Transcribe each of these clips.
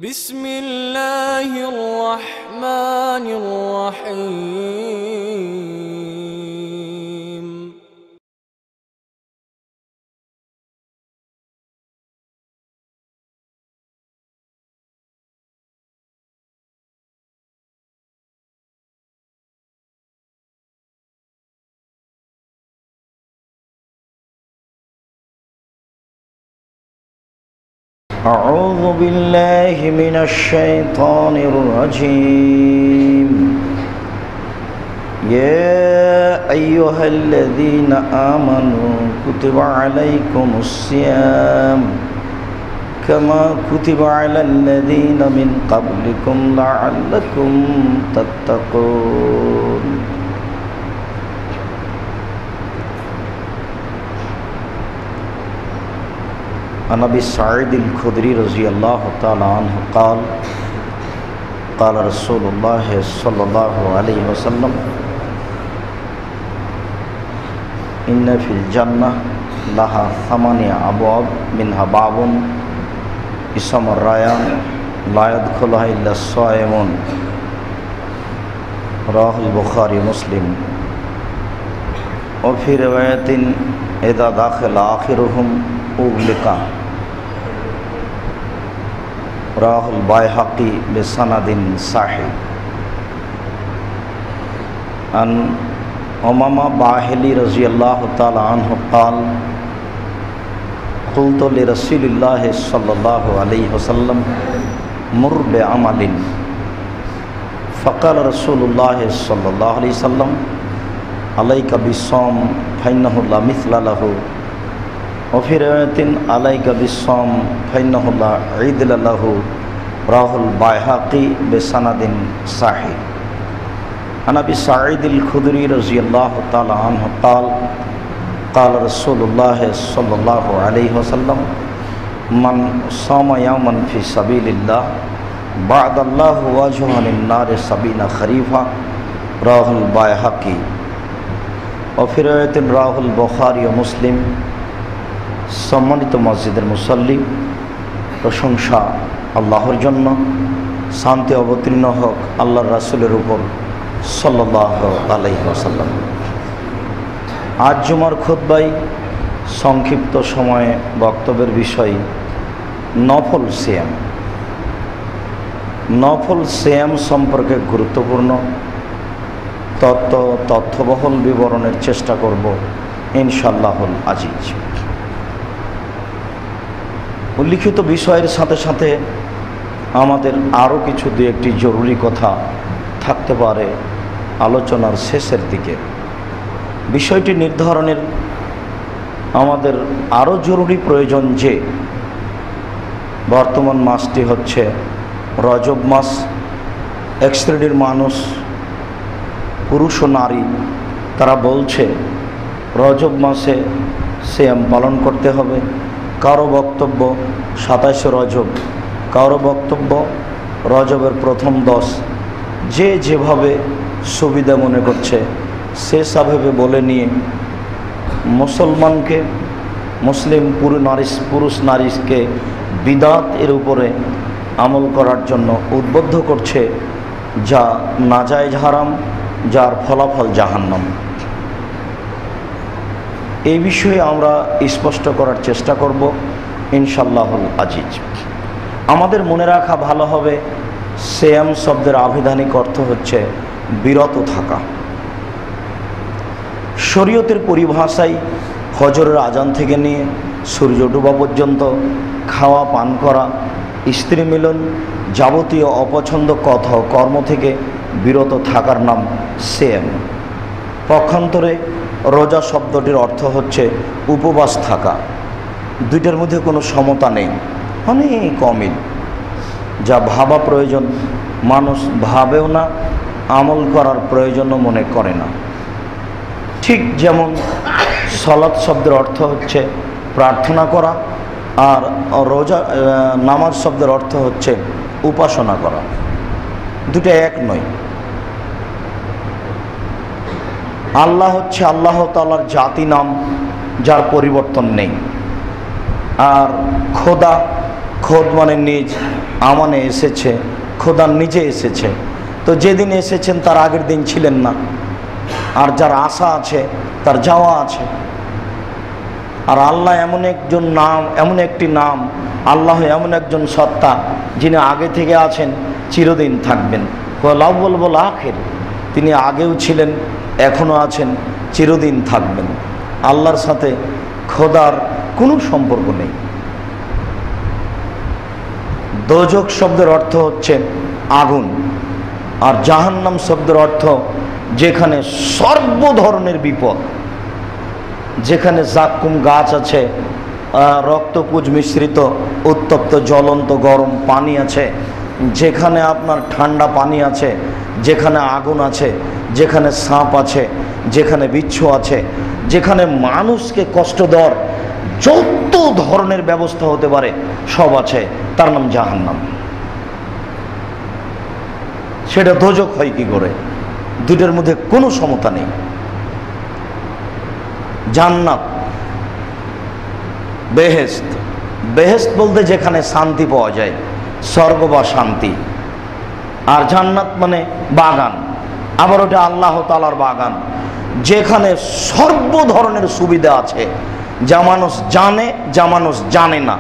بسم الله الرحمن الرحيم أعوذ بالله من الشيطان الرجيم يا أيها الذين آمنوا كتب عليكم الصيام كما كتب على الذين من قبلكم لعلكم تتقون عن أبي سعيد الخدري رضي الله تعالى عنه قال قال رسول الله صلى الله عليه وسلم إن في الجنة لها 8 أبواب منها باب اسم الريان لا يدخلها إلا الصائمون رواه البخاري مسلم وفي رواية إذا دخل آخرهم أغلق رواه البيهقي بسند صحيح عن أمامة باهلي رضي الله تعالى عنه قال قلت لرسول الله صلى الله عليه وسلم مر بعمل فقال رسول الله صلى الله عليه وسلم عليك بالصوم فإنه لا مثل له وفي رواية عليك بالصوم فإنه لا عدل له رواه البيهقي بسند صحيح عن أبي سعيد الخدري رضي الله تعالى عنه قال قال رسول الله صلى الله عليه وسلم من صام يوما في سبيل الله بعد الله وجهه عن النار 70 خريفا رواه البيهقي وفي رواية رواه البخاري ومسلم সম্মানিত মসজিদের মুসল্লি, প্রশংসা আল্লাহর জন্য, শান্তি অবতীর্ণ হোক আল্লাহর রাসূলের উপর সাল্লাল্লাহু আলাইহি ওয়াসাল্লাম। আজ জুমার খুতবায় সংক্ষিপ্ত সময়ে বক্তব্যের বিষয় নফল সিয়াম। নফল সিয়াম সম্পর্কে গুরুত্বপূর্ণ তথ্যবহুল বিবরণের চেষ্টা করব ইনশাআল্লাহুল আজিজ। উল্লিখিত বিষয়ের সাথে সাথে আমাদের আরও কিছু দু একটি জরুরি কথা থাকতে পারে আলোচনার শেষের দিকে। বিষয়টি নির্ধারণের আমাদের আরও জরুরি প্রয়োজন যে বর্তমান মাসটি হচ্ছে রজব মাস। এক শ্রেণীর মানুষ, পুরুষ ও নারী, তারা বলছে রজব মাসে সিয়াম পালন করতে হবে। কারো বক্তব্য 27 রজব, কারো বক্তব্য রজবের প্রথম 10। যে যেভাবে সুবিধা মনে করছে সে সেভাবে বলে নিয়ে মুসলমানকে, মুসলিম পুরুষ নারীকে বিদআত এর উপরে আমল করার জন্য উদ্বুদ্ধ করছে, যা নাজায়েজ হারাম, যার ফলাফল জাহান্নাম। এই বিষয়ে আমরা স্পষ্ট করার চেষ্টা করব ইনশাআল্লাহুল আজিজ। আমাদের মনে রাখা ভালো হবে, সিয়াম শব্দের আভিধানিক অর্থ হচ্ছে বিরত থাকা। শরীয়তের পরিভাষায় ফজরের আজান থেকে নিয়ে সূর্য ডোবা পর্যন্ত খাওয়া পান করা, স্ত্রী মিলন, যাবতীয় অপছন্দ কথা ও কর্ম থেকে বিরত থাকার নাম সিয়াম। পক্ষান্তরে রোজা শব্দটির অর্থ হচ্ছে উপবাস থাকা। দুইটার মধ্যে কোনো সমতা নেই, অনেক অমিল। যা ভাবা প্রয়োজন মানুষ ভাবেও না, আমল করার প্রয়োজনও মনে করে না। ঠিক যেমন সালাত শব্দের অর্থ হচ্ছে প্রার্থনা করা, আর রোজা নামাজ শব্দের অর্থ হচ্ছে উপাসনা করা। দুটো এক নয়। আল্লাহ হচ্ছে আল্লাহ তাআলার জাতি নাম, যার পরিবর্তন নেই। আর খোদা, খোদ মানে নিজ, আমানে এসেছে, খোদা নিজে এসেছে। তো যেদিন এসেছেন তার আগের দিন ছিলেন না, আর যার আশা আছে তার যাওয়া আছে। আর আল্লাহ এমন একজন নাম, এমন একটি নাম, আল্লাহ এমন একজন সত্তা যিনি আগে থেকে আছেন, চিরদিন থাকবেন। আউয়াল ওয়াল আখির, তিনি আগেও ছিলেন, এখনও আছেন, চিরদিন থাকবেন। আল্লাহর সাথে খোদার কোনো সম্পর্ক নেই। দোজখ শব্দের অর্থ হচ্ছে আগুন, আর জাহান্নাম শব্দের অর্থ যেখানে সর্ব ধরনের বিপদ, যেখানে জাক্কুম গাছ আছে, রক্তপুঁজ মিশ্রিত উত্তপ্ত জ্বলন্ত গরম পানি আছে, যেখানে আপনার ঠান্ডা পানি আছে, যেখানে আগুন আছে, যেখানে সাপ আছে, যেখানে বিচ্ছু আছে, যেখানে মানুষকে কষ্ট দেওয়ার যত ধরনের ব্যবস্থা হতে পারে সব আছে, তার নাম জাহান্নাম। সেটা দোজখ হয় কি করে? দুটোর মধ্যে কোনো সমতা নেই। জান্নাত, বেহেশত, বেহেশত বলতে যেখানে শান্তি পাওয়া যায়, স্বর্গ বা শান্তি। আর জান্নাত মানে বাগান, আবার ওটা আল্লাহ তাআলার বাগান, যেখানে সর্ব ধরনের সুবিধা আছে, যা মানুষ জানে, যা মানুষ জানে না।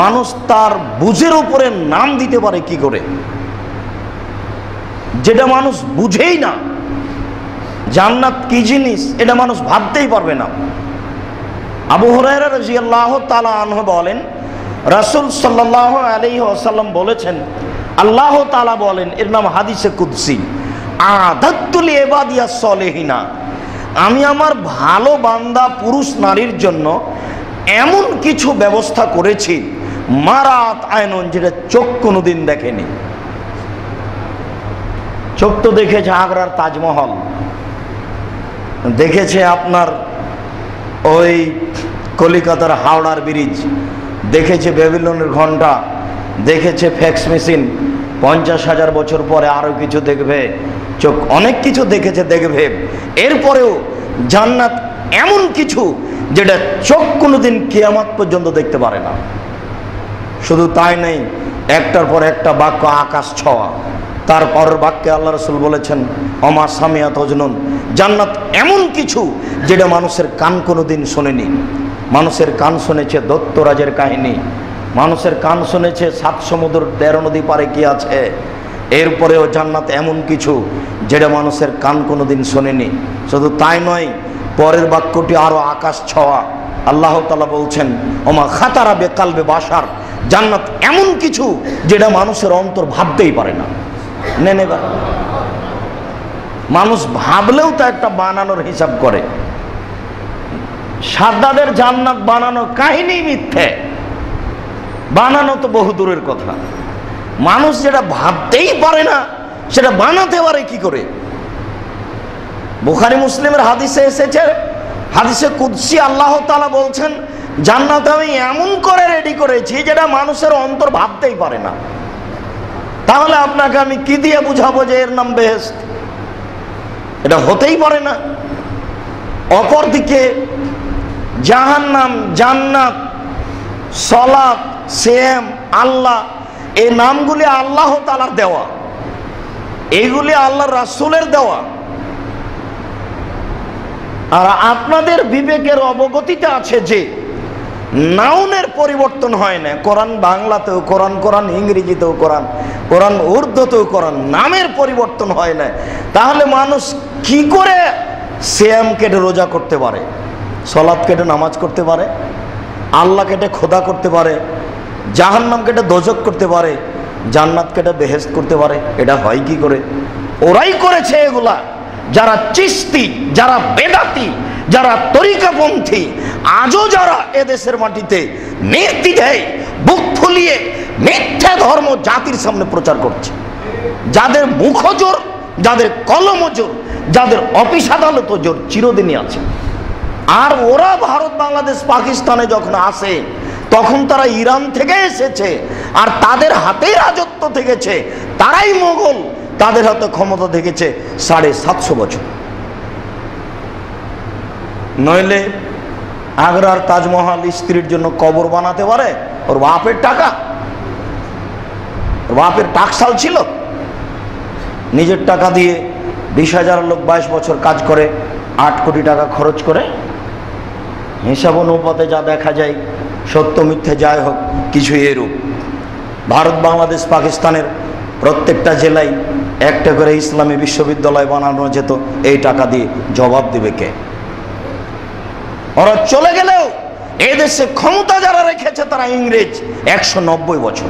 মানুষ তার বুঝের উপরে নাম দিতে পারে কি করে, যেটা মানুষ বুঝেই না। জান্নাত কি জিনিস এটা মানুষ ভাবতেই পারবে না। আবু হুরায়রা রাদিয়াল্লাহু তাআলা আনহু বলেন, রাসূল সাল্লাল্লাহু আলাইহি ওয়াসাল্লাম বলেছেন, আল্লাহ তাআলা বলেন, এর নাম হাদিসে কুদসি, আ'দাততু লিইবাদিয়াস সলিহিনা, আমি আমার ভালো বান্দা পুরুষ নারীর জন্য এমন কিছু ব্যবস্থা করেছি, মারাত আয়নুন, যেটা চোখ কোনোদিন দেখেনি। চোখ তো দেখেছে আগ্রার তাজমহল, দেখেছে আপনার ওই কলিকাতার হাওড়ার ব্রিজ, দেখেছে ব্যাবিলনের ঘন্টা, দেখেছে ফ্যাক্স মেশিন। 50,000 বছর পরে আরও কিছু দেখবে, চোখ অনেক কিছু দেখেছে, দেখবে। এরপরেও জান্নাত এমন কিছু যেটা চোখ কোনোদিন কিয়ামত পর্যন্ত দেখতে পারে না। শুধু তাই নেই, একটার পর একটা বাক্য আকাশ ছোঁয়া। তারপরের বাক্যে আল্লাহ রাসূল বলেছেন, অমা সামিয়াত উযুনুন, জান্নাত এমন কিছু যেটা মানুষের কান কোনোদিন শোনেনি। মানুষের কান শুনেছে দত্তরাজের কাহিনী, মানুষের কান শুনেছে 7 সমুদ্র 13 নদী পারে কি আছে। এরপরেও জান্নাত এমন কিছু যেটা মানুষের কান কোনোদিন শোনেনি। শুধু তাই নয়, পরের বাক্যটি আরো আকাশ ছোঁয়া। আল্লাহ তাআলা বলছেন, ওমা খাতারা বেকালবে বাসার, জান্নাত এমন কিছু যেটা মানুষের অন্তর ভাবতেই পারে না। নেবার মানুষ ভাবলেও তো একটা বানানোর হিসাব করে। সাদ্দাদের জান্নাত বানানো কাহিনী মিথ্যে, বানানো তো বহু দূরের কথা। মানুষ যেটা ভাবতেই পারে না সেটা বানাতে পারে কি করে? বুখারী মুসলিমের হাদিসে এসেছে, হাদিসে কুদসি আল্লাহ তাআলা বলছেন, জান্নাত আমি এমন করে রেডি করেছি যেটা মানুষের অন্তর ভাবতেই পারে না। তাহলে আপনাকে আমি কি দিয়ে বুঝাবো যে এর নাম বেহেশত? এটা হতেই পারে না। অপরদিকে জাহান্নাম, জান্নাত, সলাত, সিয়াম, আল্লাহ, এই নামগুলি আল্লাহ তাআলার দেওয়া, এইগুলি আল্লাহর রাসূলের দেওয়া। আর আপনাদের বিবেকের অবগতিতে আছে যে নাউনের পরিবর্তন হয় না। কোরআন বাংলাতেও কোরআন, কোরআন ইংরেজিতেও কোরআন, কোরআন উর্দুতেও কোরআন, নামের পরিবর্তন হয় না। তাহলে মানুষ কি করে সিয়াম কেটে রোজা করতে পারে, সলাত কেটে নামাজ করতে পারে, আল্লাহ কেটে খোদা করতে পারে, জাহান্নাম কেটে দোজখ করতে পারে, জান্নাত কেটে বেহেশত করতে পারে? এটা হয় কি করে? ওরাই করেছে এগুলা। যারা চিশতি, যারা বেদাতি, যারা তরিকাপন্থী, আজও যারা এদেশের মাটিতে নির্দ্বিধায় বুক ফুলিয়ে মিথ্যা ধর্ম জাতির সামনে প্রচার করছে, যাদের মুখ জোর, যাদের কলম জোর, যাদের অফিস আদালত জোর চিরদিনই আছে। আর ওরা ভারত, বাংলাদেশ, পাকিস্তানে যখন আসে তখন তারা ইরান থেকে এসেছে, আর তাদের হাতেই রাজত্ব থেকেছে, তারাই মোগল, তাদের হাতে ক্ষমতা থেকেছে 750 বছর। নইলে আগ্রার তাজমহল স্ত্রীর জন্য কবর বানাতে পারে ওর বাপের টাকা? বাপের টাকশাল ছিল? নিজের টাকা দিয়ে 20,000 লোক 22 বছর কাজ করে 8 কোটি টাকা খরচ করে। হিসাব অনুপাতে যা দেখা যায়, সত্য মিথ্যে যাই হোক, কিছু এরূপ। ভারত, বাংলাদেশ, পাকিস্তানের প্রত্যেকটা জেলায় একটা করে ইসলামী বিশ্ববিদ্যালয় বানানো যেত এই টাকা দিয়ে। জবাব দেবে কে? ওরা চলে গেলেও এদেশে ক্ষমতা যারা রেখেছে তারা ইংরেজ 190 বছর।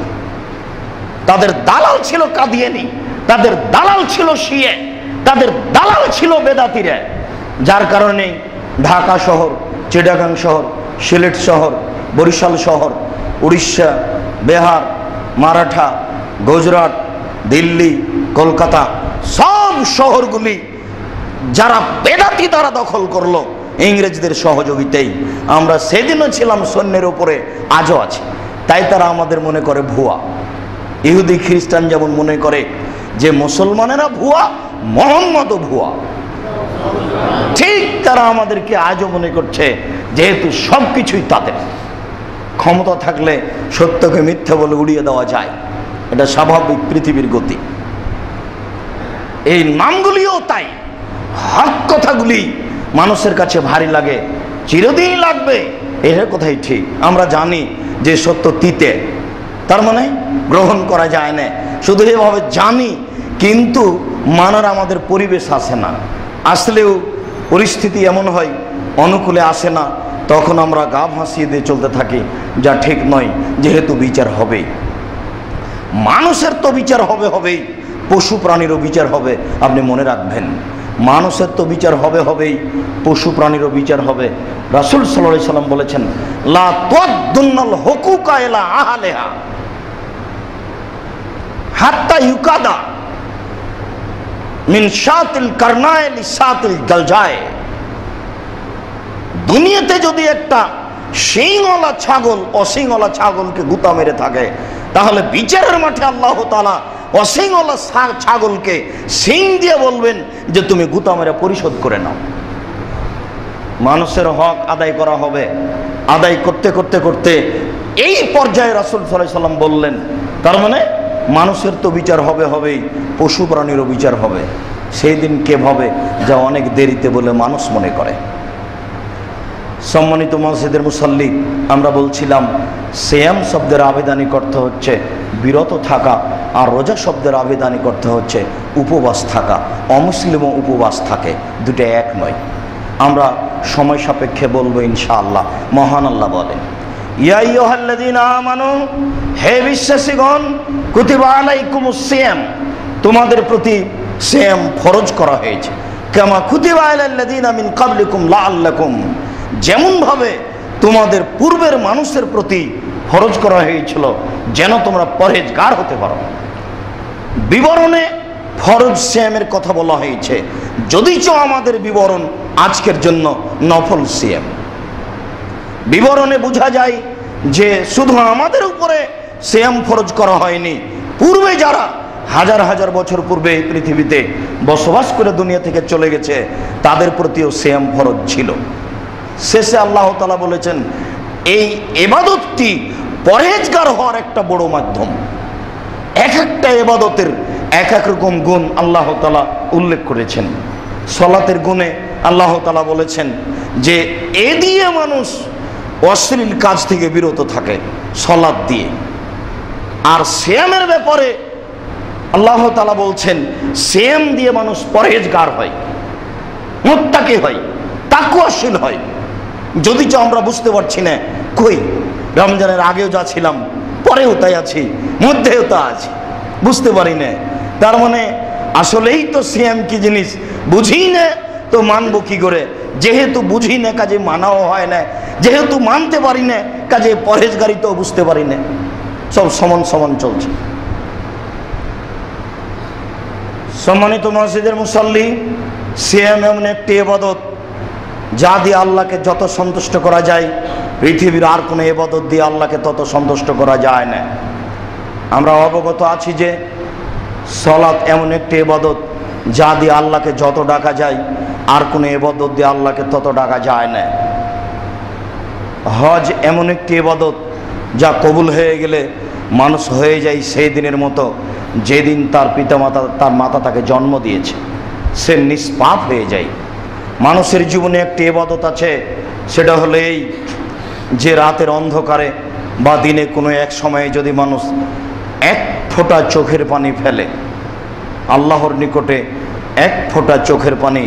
তাদের দালাল ছিল কাদিয়ানি, তাদের দালাল ছিল শিয়ে, তাদের দালাল ছিল বেদাতিরা। যার কারণে ঢাকা শহর, চিটাগাং শহর, সিলেট শহর, বরিশাল শহর, উড়িষ্যা, বিহার, মারাঠা, গুজরাট, দিল্লি, কলকাতা, সব শহরগুলি যারা বেদাতি তারা দখল করলো ইংরেজদের সহযোগিতায়। আমরা সেদিনও ছিলাম সৈন্যের উপরে, আজও আছে। তাই তারা আমাদের মনে করে ভুয়া। ইহুদি খ্রিস্টান যেমন মনে করে যে মুসলমানেরা ভুয়া, মোহাম্মদও ভুয়া, ঠিক তারা আমাদেরকে আজও মনে করছে, যেহেতু সব কিছুই তাদের। ক্ষমতা থাকলে সত্যকে মিথ্যা বলে উড়িয়ে দেওয়া যায়, এটা স্বাভাবিক পৃথিবীর গতি। এই নামগুলিও তাই। হক কথাগুলি মানুষের কাছে ভারী লাগে, চিরদিন লাগবে, এর কথাই ঠিক। আমরা জানি যে সত্য তিতে, তার মানে গ্রহণ করা যায় না, শুধু এভাবে জানি, কিন্তু মানার আমাদের পরিবেশ আসে না। আসলেও পরিস্থিতি এমন হয় অনুকূলে আসে না, তখন আমরা গা ভাসিয়ে দিয়ে চলতে থাকি, যা ঠিক নয়। যেহেতু বিচার হবে, মানুষের তো বিচার হবেই, পশু প্রাণীরও বিচার হবে। আপনি মনে রাখবেন, মানুষের তো বিচার হবেই, পশু প্রাণীরও বিচার হবে। রাসূল সাল্লাল্লাহু আলাইহি সাল্লাম বলেছেন, লা তুদ্দুন্নাল হুকুকা ইলা আহলিহা হাত্তা ইউকাদা মিন শাতিল কারনায় লিসাতিল গালজায়। দুনিয়াতে যদি একটা শিংওয়ালা ছাগল অশিংওয়ালা ছাগলকে গুতা মেরে থাকে, তাহলে বিচারের মাঠে আল্লাহ তাআলা অশিংওয়ালা ছাগলকে শিং দিয়ে বলবেন যে তুমি গুতা মেরে পরিশোধ করে নাও। মানুষের হক আদায় করা হবে। আদায় করতে করতে করতে এই পর্যায়ে রাসূল সাল্লাল্লাহু আলাইহি সাল্লাম বললেন, তার মানে মানুষের তো বিচার হবেই, পশু প্রাণীরও বিচার হবে। সেই দিন কে ভাবে, যা অনেক দেরিতে বলে মানুষ মনে করে। সম্মানিত মসজিদের মুসল্লি, আমরা বলছিলাম সিয়াম শব্দের আবেদনিক অর্থ হচ্ছে বিরত থাকা, আর রোজা শব্দের আবেদনিক অর্থ হচ্ছে উপবাস থাকা। অমুসলিমও উপবাস থাকে, দুটো এক নয়। আমরা সময় সাপেক্ষে বলবো ইনশাআল্লাহ। মহান আল্লাহ বলেন, ইয়া আইয়ুহাল্লাযীনা আমানু, হে বিশ্বাসীগণ, কুতিবা আলাইকুমুস সিয়াম, তোমাদের প্রতি সিয়াম ফরজ করা হয়েছে। কামা কুতিবা আলাল্লাযীনা মিন ক্বাবলিকুম লাআল্লাকুম, যেমন ভাবে তোমাদের পূর্বের মানুষের প্রতি ফরজ করা হয়েছিল, যেন তোমরা পরহেজগার হতে পারো। বিবরণে ফরজ সিয়ামের কথা বলা হয়েছে, যদিচ আমাদের বিবরণ আজকের জন্য নফল সিয়াম। বিবরণে বোঝা যায় যে শুধু আমাদের উপরে সিয়াম ফরজ করা হয়নি, পূর্বে যারা হাজার হাজার বছর পূর্বে এই পৃথিবীতে বসবাস করে দুনিয়া থেকে চলে গেছে, তাদের প্রতিও সিয়াম ফরজ ছিল। শেষে আল্লাহ তাআলা বলেছেন, এই ইবাদতটি পরহেজগার হওয়ার একটা বড় মাধ্যম। এক একটা ইবাদতের এক এক রকম গুণ আল্লাহ তাআলা উল্লেখ করেছেন। সালাতের গুণে আল্লাহ তাআলা বলেছেন যে এ দিয়ে মানুষ অশ্লীল কাজ থেকে বিরত থাকে, সালাত দিয়ে। আর সিয়ামের ব্যাপারে আল্লাহ তাআলা বলছেন, সিয়াম দিয়ে মানুষ পরহেজগার হয়, মুত্তাকি হয়, তাকওয়াশীল হয়। যদিচ আমরা বুঝতে পারছি না, কই রমজানের আগেও যা ছিলাম, পরেও তাই আছি, মধ্যেও তা আছি, বুঝতে পারি না। তার মানে আসলেই তো সিয়াম কি জিনিস বুঝি না, তো মানবো কি করে? যেহেতু বুঝি না, কাজে মানাও হয় না। যেহেতু মানতে পারি না, কাজে পরহেজগারিতাও বুঝতে পারি না। সব সমান সমান চলছে। সম্মানিত মসজিদের মুসল্লি, সিয়াম এমন একটি ইবাদত যা দিয়ে আল্লাহকে যত সন্তুষ্ট করা যায়, পৃথিবীর আর কোনো ইবাদত দিয়ে আল্লাহকে তত সন্তুষ্ট করা যায় না। আমরা অবগত আছি যে সালাত এমন একটি ইবাদত যা দিয়ে আল্লাহকে যত ডাকা যায়, আর কোনো ইবাদত দিয়ে আল্লাহকে তত ডাকা যায় না। হজ এমন একটি ইবাদত যা কবুল হয়ে গেলে মানুষ হয়ে যায় সেই দিনের মতো যেদিন তার পিতামাতা তার মাতা তাকে জন্ম দিয়েছে। সে নিষ্পাপ হয়ে যায়। মানুষের জীবনে একটি ইবাদত আছে, সেটা হলো এই যে রাতের অন্ধকারে বা দিনে কোনো এক সময়ে যদি মানুষ এক ফোঁটা চোখের পানি ফেলে, আল্লাহর নিকটে এক ফোঁটা চোখের পানি,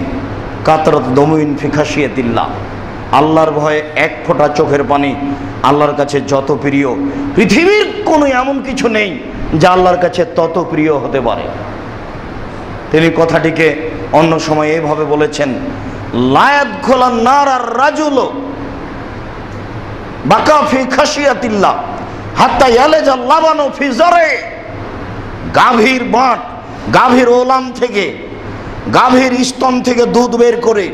কাতরাত দমুইন ফি খাশিয়াতিল্লাহ, আল্লাহর ভয়ে এক ফোঁটা চোখের পানি আল্লাহর কাছে যত প্রিয়, পৃথিবীর কোনো এমন কিছু নেই যা আল্লাহর কাছে তত প্রিয় হতে পারে। তিনি কথাটিকে অন্য সময় এইভাবে বলেছেন, লা ইয়াদখুলুন নার আর-রাজুল বাকা ফি খাশিয়াতিল্লাহ হাত্তা ইয়ালাজাল লাবানু ফি জারে। গাভীর বাট, গাভীর ওলান থেকে, গাভীর স্তন থেকে দুধ বের করে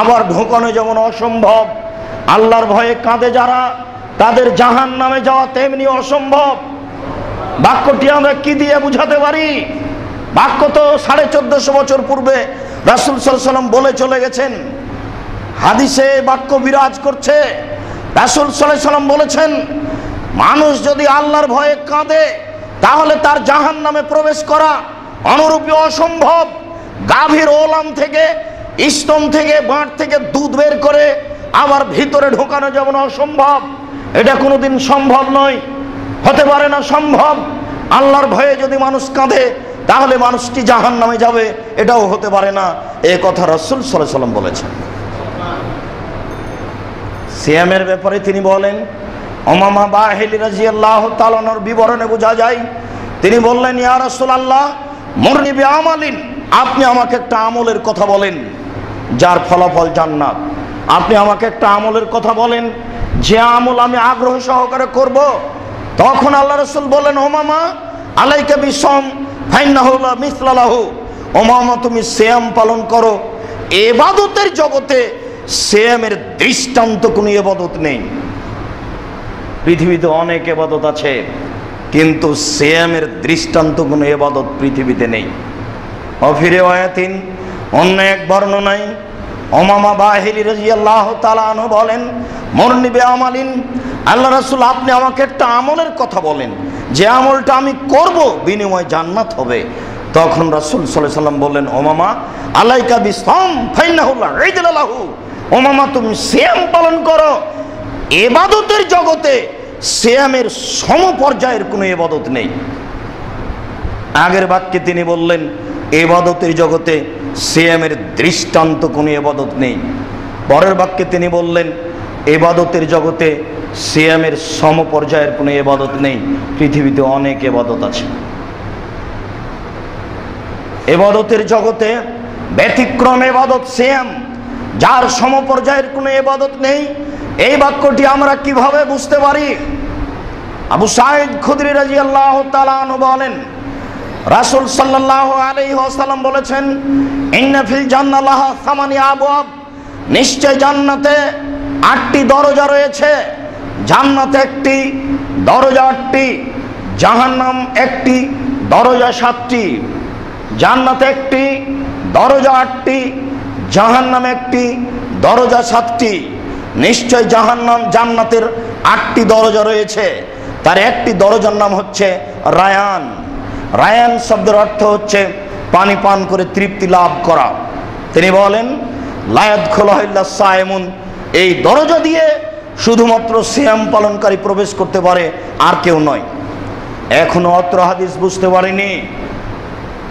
আবার ঢোকানো যেমন অসম্ভব, আল্লাহর ভয়ে কাঁদে যারা তাদের জাহান্নামে যাওয়া তেমনি অসম্ভব। বাক্যটি আমরা কি দিয়ে বুঝাতে পারি? বাক্য তো 1450 বছর পূর্বে রাসূল সাল্লাল্লাহু আলাইহি ওয়াসাল্লাম বলে চলে গেছেন। হাদিসে বাক্য বিরাজ করছে। রাসূল সাল্লাল্লাহু আলাইহি ওয়াসাল্লাম বলেছেন, মানুষ যদি আল্লাহর ভয়ে কাঁদে তাহলে তার জাহান্নামে প্রবেশ করা অনুরূপী অসম্ভব। গাভীর ওলান থেকে, স্তন থেকে, বাট থেকে দুধ বের করে আবার ভিতরে ঢোকানো যেমন অসম্ভব, এটা কোনোদিন সম্ভব নয়, হতে পারে না সম্ভব। আল্লাহর ভয়ে যদি মানুষ কাঁদে তাহলে মানুষটি জাহান্নামে যাবে, এটাও হতে পারে না। এই কথা রাসূল সাল্লাল্লাহু আলাইহি ওয়াসাল্লাম বলেছেন। সিয়ামের ব্যাপারে তিনি বলেন, উমামা বাহিলি রাদিয়াল্লাহু তাআলা আনহুর বিবরণে বোঝা যায়, তিনি বললেন, ইয়া রাসূলুল্লাহ মুরনি বিআমালিন, আপনি আমাকে একটা আমলের কথা বলেন যার ফলাফল জান্নাত। আপনি আমাকে একটা আমলের কথা বলেন যে আমল আমি আগ্রহ সহকারে করব। তখন আল্লাহ রাসূল বলেন, উমামা আলাইকা বিসম ফাইন্নাহু লা মিসলা লাহু। উমামা তুমি সিয়াম পালন করো। ইবাদতের জগতে সিয়ামের দৃষ্টান্ত কোনো ইবাদত নেই। পৃথিবীতে অনেক ইবাদত আছে, কিন্তু সিয়ামের দৃষ্টান্ত কোনো ইবাদত পৃথিবীতে নেই। অফিরে ওয়ায়াতিন, অন্য এক বর্ণনায় উমামা বাহিলি রাদিয়াল্লাহু তাআলা আনহু বলেন, মুরনি বিআমালিন, আল্লাহ রাসূল আপনি আমাকে একটা আমলের কথা বলেন যে আমলটা আমি করব বিনিময়ে জান্নাত হবে। তখন রাসূল সাল্লাল্লাহু আলাইহি ওয়াসাল্লাম বললেন, উমামা আলাইকা বিসম ফাইন্নাহু লা ইদলা লাহু। উমামা তুমি সিয়াম পালন করো। ইবাদতের জগতে সিয়ামের সমপর্যায়ের কোনো ইবাদত নেই। আগের বাক্যে তিনি বললেন, ইবাদতের জগতে সিয়ামের দৃষ্টান্ত কোনো ইবাদত নেই। পরের বাক্যে তিনি বললেন, ইবাদতের জগতে সিয়ামের সমপর্যায়ের কোনো ইবাদত নেই। পৃথিবীতে অনেক ইবাদত আছে। ইবাদতের জগতে ব্যতিক্রম ইবাদত সিয়াম, যার সমপর্যায়ের কোনো ইবাদত নেই। এই বাক্যটি আমরা কিভাবে বুঝতে পারি? আবু সাঈদ খুদরি রাদিয়াল্লাহু তাআলা আনহু বলেন, রাসূল সাল্লাল্লাহু আলাইহি ওয়াসাল্লাম বলেছেন, ইন্না ফিল জান্নাতি লাহা সামানি আবওয়াব, নিশ্চয় জান্নাতে 8টি দরজা রয়েছে। জান্নাতে একটি দরজা 8টি, জাহান্নাম একটি দরজা 7টি। জান্নাতে একটি দরজা 8টি, জাহান্নাম একটি দরজা 7টি। নিশ্চয় জান্নাতের 8টি দরজা রয়েছে। তার একটি দরজার নাম হচ্ছে রায়ান। রায়ান শব্দের অর্থ হচ্ছে পানি পান করে তৃপ্তি লাভ করা। তিনি বলেন, লা ইয়াদখুলুহা ইল্লা সায়িমুন, এই দরজা দিয়ে শুধুমাত্র সিয়াম পালনকারী প্রবেশ করতে পারে, আর কেউ নয়। এখনো অত্র হাদিস বুঝতে পারিনি।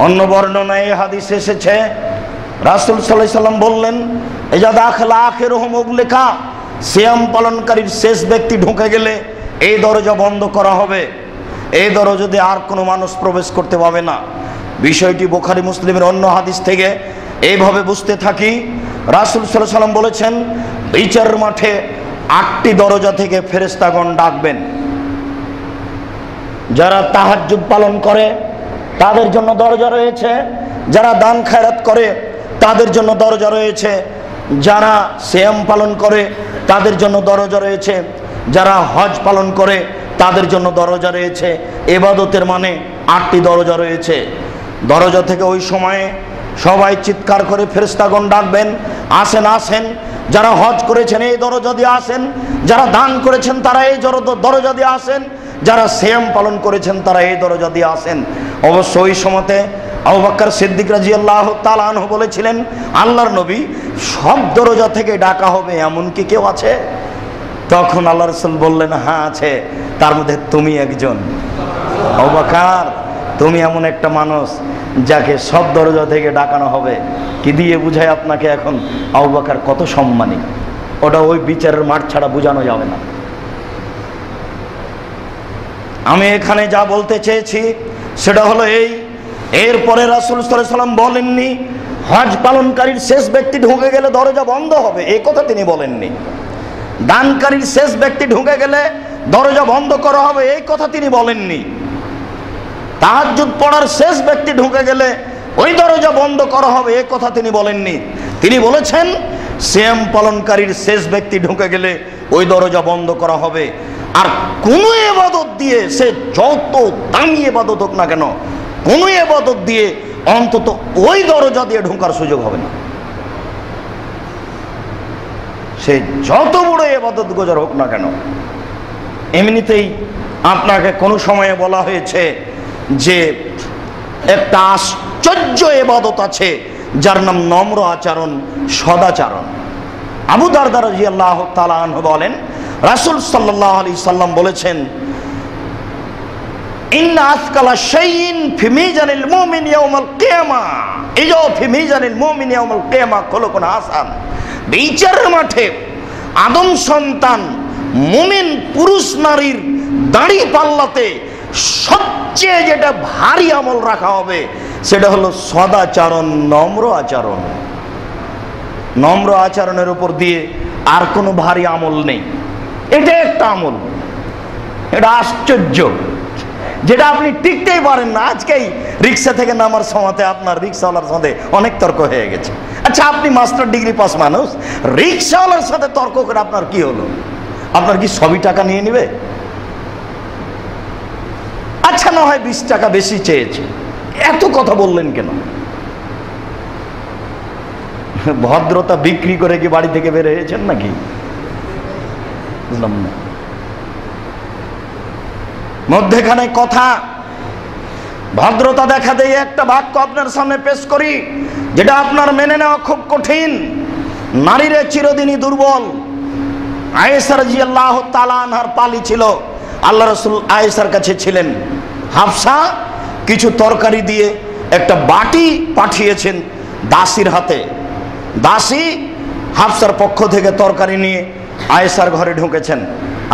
অন্য বর্ণনায় এই হাদিস এসেছে, রাসূল সাল্লাল্লাহু আলাইহি ওয়াসাল্লাম বললেন, ইজা দাখালা আখিরুহুম উগলিকা, সিয়াম পালনকারীর শেষ ব্যক্তি ঢুকে গেলে এই দরজা বন্ধ করা হবে। এই দরজা দিয়ে আর কোনো মানুষ প্রবেশ করতে পাবে না। বিষয়টি বুখারী মুসলিমের অন্য হাদিস থেকে এইভাবে বুঝতে থাকি, রাসূল সাল্লাল্লাহু আলাইহি ওয়াসাল্লাম বলেছেন, বিচারের মাঠে 8টি দরজা থেকে ফেরেশতাগণ ডাকবেন। যারা তাহাজ্জুদ পালন করে তাদের জন্য দরজা রয়েছে, যারা দান খায়রাত করে তাদের জন্য দরজা রয়েছে, যারা সিয়াম পালন করে তাদের জন্য দরজা রয়েছে, যারা হজ পালন করে তাদের জন্য দরজা রয়েছে। ইবাদতের মানে 8টি দরজা রয়েছে। দরজা থেকে ওই সময়ে সবাই চিৎকার করে ফেরেশতাগণ ডাকবেন, আসেন আসেন। যারা হজ করেছেন এই দরজা দিয়ে আসেন, যারা দান করেছেন তারা এই দরজা দিয়ে আসেন, যারা সিয়াম পালন করেছেন তারা এই দরজা দিয়ে আসেন। অবশ্য ওই সময়তে আবু বকর সিদ্দিক রাদিয়াল্লাহু তাআলা আনহু বলেছিলেন, আল্লাহর নবী, সব দরজা থেকে ডাকা হবে এমন কি কেউ আছে? তখন আল্লাহ রাসূল বললেন, হ্যাঁ আছে, তার মধ্যে তুমি একজন। আবু বকর, তুমি এমন একটা মানুষ যাকে সব দরজা থেকে ডাকানো হবে। কি দিয়ে বুঝায় আপনাকে এখন আবু বকর কত সম্মানী? ওটা ওই বিচারের মাঠ ছাড়া বোঝানো যাবে না। আমি এখানে যা বলতে চেয়েছি সেটা হলো এরপরে রাসূল সাল্লাল্লাহু আলাইহি ওয়াসাল্লাম বলেননি হজ পালনকারীর শেষ ব্যক্তি ঢুকে গেলে দরজা বন্ধ হবে, এই কথা তিনি বলেননি। দানকারীর শেষ ব্যক্তি ঢুকে গেলে দরজা বন্ধ করা হবে, এই কথা তিনি বলেননি। তাহাজ্জুদ পড়ার শেষ ব্যক্তি ঢুকে গেলে ওই দরজা বন্ধ করা হবে, এই কথা তিনি বলেননি। তিনি বলেছেন সিয়াম পালনকারীর শেষ ব্যক্তি ঢুকে গেলে ওই দরজা বন্ধ করা হবে। আর কোনো ইবাদত দিয়ে, সে যত দামি ইবাদত হোক না কেন, কোনো ইবাদত দিয়ে অন্তত ওই দরজা দিয়ে ঢোকার সুযোগ হবে না। সে যত বড় ইবাদত গুজার হোক না কেন। এমনিতেই আপনাকে কোনো সময়ে বলা হয়েছে যে একটা আশ্চর্য ইবাদত আছে যার নাম নম্র আচরণ, সদাচরণ। আবু দারদা রাদিয়াল্লাহু তাআলা আনহু বলেন, রাসূল সাল্লাল্লাহু আলাইহি সাল্লাম বলেছেন, ইন্না আসকালা শাইইন ফি মিজানিল মুমিন ইয়াউমাল কিয়ামা ইজা ফি মিজানিল মুমিন ইয়াউমাল কিয়ামা খুলুকুন হাসান। বিচারের মাঠে আদম সন্তান মুমিন পুরুষ নারীর দাড়ি পাল্লাতে সবচেয়ে যেটা ভারী আমল রাখা হবে সেটা হলো সদাচরণ, নম্র আচরণ। নম্র আচরণের উপর দিয়ে আর কোনো ভারী আমল নেই। এটা একটা আমল, এটা আশ্চর্য, যেটা আপনি টিকতেই পারেন না। আজকেই রিক্সা থেকে নামার সময়তে আপনার রিক্সাওয়ালার সাথে অনেক তর্ক হয়ে গেছে। আচ্ছা, আপনি মাস্টার ডিগ্রি পাস মানুষ, রিক্সাওয়ালার সাথে তর্ক করে আপনার কি হলো? আপনার কি সবই টাকা নিয়ে নেবে? আচ্ছা, না হয় 20 টাকা বেশি চেয়েছে, এত কথা বললেন কেন? ভদ্রতা বিক্রি করে কি বাড়ি থেকে বের হয়েছেন নাকি? বুঝলাম না। মধ্যেখানে কথা, ভদ্রতা দেখা দিয়ে একটা বাক্য আপনার সামনে পেশ করি যেটা আপনার মেনে নেওয়া খুব কঠিন। নারীরা চিরদিনই দুর্বল। আয়েশা রাদিয়াল্লাহু তাআলা আনহার পালি ছিল, আল্লাহ রাসূল আয়েশার কাছে ছিলেন। হাফসা কিছু তরকারি দিয়ে একটা বাটি পাঠিয়েছেন দাসীর হাতে। দাসী হাফসার পক্ষ থেকে তরকারি নিয়ে আয়েশার ঘরে ঢুকেছেন।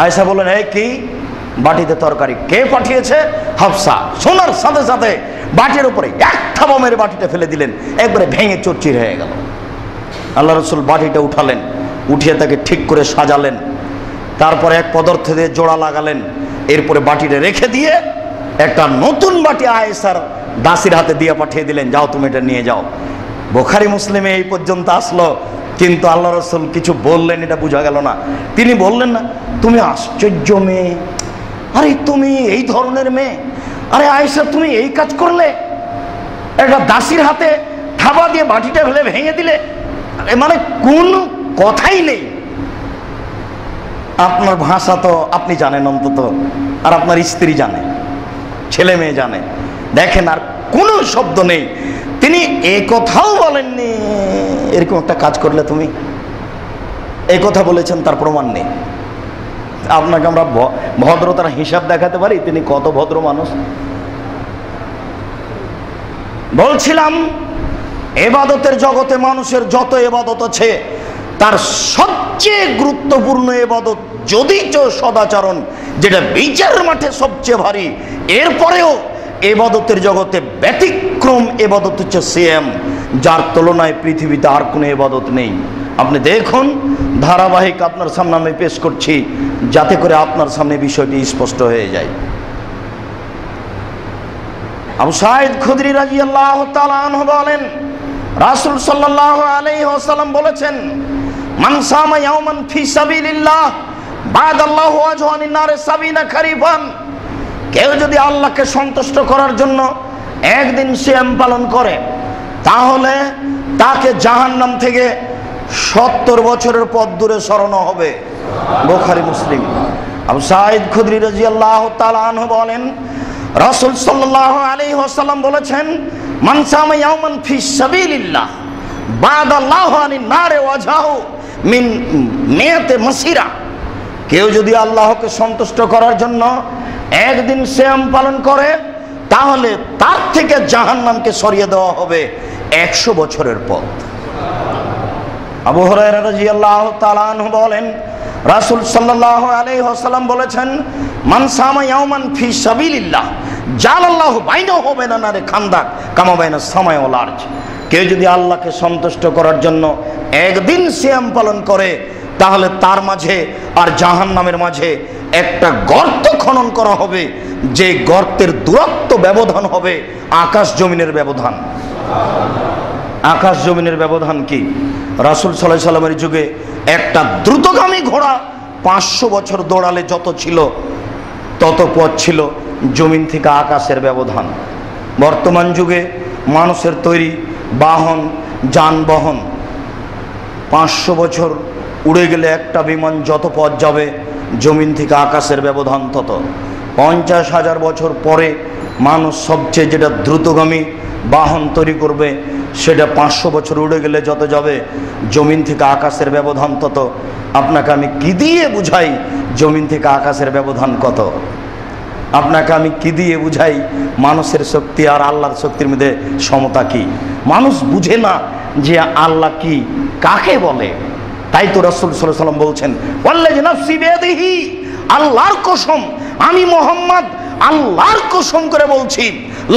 আয়েশা বললেন, এই কি বাটিতে তরকারি? কে পাঠিয়েছে? হাফসা। শোনার সাথে সাথে বাটির উপরে এক থাবা মেরে বাটিটা ফেলে দিলেন, একবারে ভেঙে চুরচির হয়ে গেল। আল্লাহ রাসূল বাটিটা উঠালেন, উঠিয়ে তাকে ঠিক করে সাজালেন, তারপরে এক পদার্থ দিয়ে জোড়া লাগালেন, এরপরে বাটিটা রেখে দিয়ে একটা নতুন বাটি আয়েশার দাসীর হাতে দিয়ে পাঠিয়ে দিলেন, যাও তুমি এটা নিয়ে যাও। বুখারী মুসলিমে এই পর্যন্ত আসলো, কিন্তু আল্লাহ রাসূল কিছু বললেন, এটা বোঝা গেল না। তিনি বললেন না, তুমি আশ্চর্য মেয়ে, আরে তুমি এই ধরনের মেয়ে, আরে আয়েশা তুমি এই কাজ করলে, একটা দাসীর হাতে থাবা দিয়ে বাটিটা ফেলে ভেঙে দিলে, মানে কোনো কথাই নেই। আপনার ভাষা তো আপনি জানেন অন্তত, আর আপনার স্ত্রী জানে, ছেলে মেয়ে জানে। দেখেন, আর কোনো শব্দ নেই। তিনি এ কথাও বলেননি এরকম একটা কাজ করলে তুমি, এই কথা বলেছেন, তার প্রমাণ নেই। আপনাকে আমরা ভদ্রতার হিসাব দেখাতে পারি তিনি কত ভদ্র মানুষ। বলছিলাম, ইবাদতের জগতে মানুষের যত ইবাদত আছে তার সবচেয়ে গুরুত্বপূর্ণ ইবাদত যদিচ সদাচরণ, যেটা বিচারের মাঠে সবচেয়ে ভারী। এরপরেও ইবাদতের জগতে ব্যতিক্রম ইবাদত হচ্ছে সিয়াম, যার তুলনায় পৃথিবীতে আর কোনো ইবাদত নেই। আপনি দেখুন, ধারাবাহিক আপনার সামনে আমি পেশ করছি যাতে করে আপনার সামনে বিষয়টি স্পষ্ট হয়ে যায়। আবু সাঈদ খুদরি রাদিয়াল্লাহু তাআলা আনহু বলেন, রাসূল সাল্লাল্লাহু আলাইহি ওয়াসাল্লাম বলেছেন, মান সামা ইয়াওমান ফি সাবিলিল্লাহ বাদাল্লাহু ওয়াজহানিন নারে সাবিনা খারিফান। কেউ যদি আল্লাহকে সন্তুষ্ট করার জন্য একদিন সিয়াম পালন করে, তাহলে তাকে জাহান্নাম থেকে 70 বছরের পথ দূরে সরানো হবে। বুখারী মুসলিম। আবু সাঈদ খুদরি রাদিয়াল্লাহু তাআলা আনহু বলেন, রাসূল সাল্লাল্লাহু আলাইহি ওয়াসাল্লাম বলেছেন, মান সামা ইয়াওমান ফি সাবিলিল্লাহ বাদাল্লাহু আনিন নারে ওয়াজহাহু মিন মিয়াতে মাসিরা। কেউ যদি আল্লাহকে সন্তুষ্ট করার জন্য একদিন সিয়াম পালন করে, তাহলে তার থেকে জাহান্নামকে সরিয়ে দেওয়া হবে 100 বছরের পথ। আবু হুরায়রা রাদিয়াল্লাহু তাআলা আনহু বলেন, রাসূল সাল্লাল্লাহু আলাইহি ওয়াসাল্লাম বলেছেন, মান সামা ইয়াওমান ফি সাবিলিল্লাহ জালাল্লাহু বাইনাহু ওয়া বাইনা নারে খান্দাক কামা বাইনা সামাই ওয়াল আরজ। কেউ যদি আল্লাহকে সন্তুষ্ট করার জন্য একদিন সিয়াম পালন করে, তাহলে তার মাঝে আর জাহান্নামের মাঝে একটা গর্ত খনন করা হবে, যে গর্তের দূরত্ব ব্যবধান হবে আকাশ জমিনের ব্যবধান। আকাশ জমিনের ব্যবধান কি? রাসূল সাল্লাল্লাহু আলাইহি সাল্লামের যুগে একটা দ্রুতগামী ঘোড়া 500 বছর দৌড়ালে যত ছিল তত পথ ছিল জমিন থেকে আকাশের ব্যবধান। বর্তমান যুগে মানুষের তৈরি বাহন যানবাহন 500 বছর উড়ে গেলে একটা বিমান যত পথ যাবে, জমিন থেকে আকাশের ব্যবধান তত। 50,000 বছর পরে মানুষ সবচেয়ে যেটা দ্রুতগামী বাহন তৈরি করবে, সেটা 500 বছর উড়ে গেলে যত যাবে, জমিন থেকে আকাশের ব্যবধান তত। আপনাকে আমি কি দিয়ে বুঝাই জমিন থেকে আকাশের ব্যবধান কত? আপনাকে আমি কি দিয়ে বুঝাই মানুষের শক্তি আর আল্লাহর শক্তির মধ্যে সমতা কি? মানুষ বুঝে না যে আল্লাহ কি, কাকে বলে। তাই তো রাসূল সাল্লাল্লাহু আলাইহি ওয়াসাল্লাম বলছেন, ওয়াল্লাযী নাফসি বিয়াদিহি, আল্লাহর কসম, আমি মুহাম্মদ আল্লাহর কসম করে বলছি,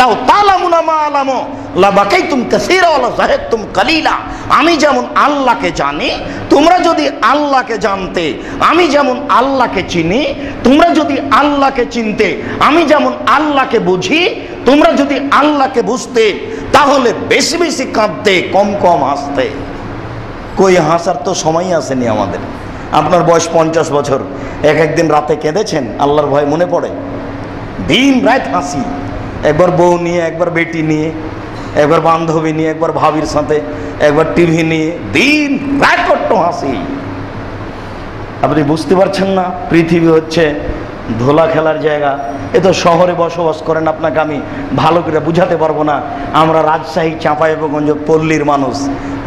লাউ তালামুনা মা আলামু লা বাকাইতুম কাসীরা ওয়া লা যাহাকতুম কালিলা। আমি যেমন আল্লাহকে জানি, তোমরা যদি আল্লাহকে জানতে, আমি যেমন আল্লাহকে চিনি, তোমরা যদি আল্লাহকে চিনতে, আমি যেমন আল্লাহকে বুঝি, তোমরা যদি আল্লাহকে বুঝতে, তাহলে বেশি বেশি কাঁদতে, কম কম হাসতে। কই হাসার তো সময়ই আসেনি আমাদের। আপনার বয়স 50 বছর, একদিন রাতে কেঁদেছেন? আল্লাহর ভয় মনে পড়ে? দিন রাত হাসি, একবার বউ নিয়ে, একবার বেটি নিয়ে, একবার বান্ধবী নিয়ে, একবার ভাবির সাথে, একবার টিভি নিয়ে, দিন রাত কত হাসি। আপনি বুঝতে পারছেন না পৃথিবী হচ্ছে ধোলা খেলার জায়গা। এ তো শহরে বসবাস করেন, আপনাকে আমি ভালো করে বুঝাতে পারবো না। আমরা রাজশাহী চাঁপাইনবাবগঞ্জ পল্লীর মানুষ।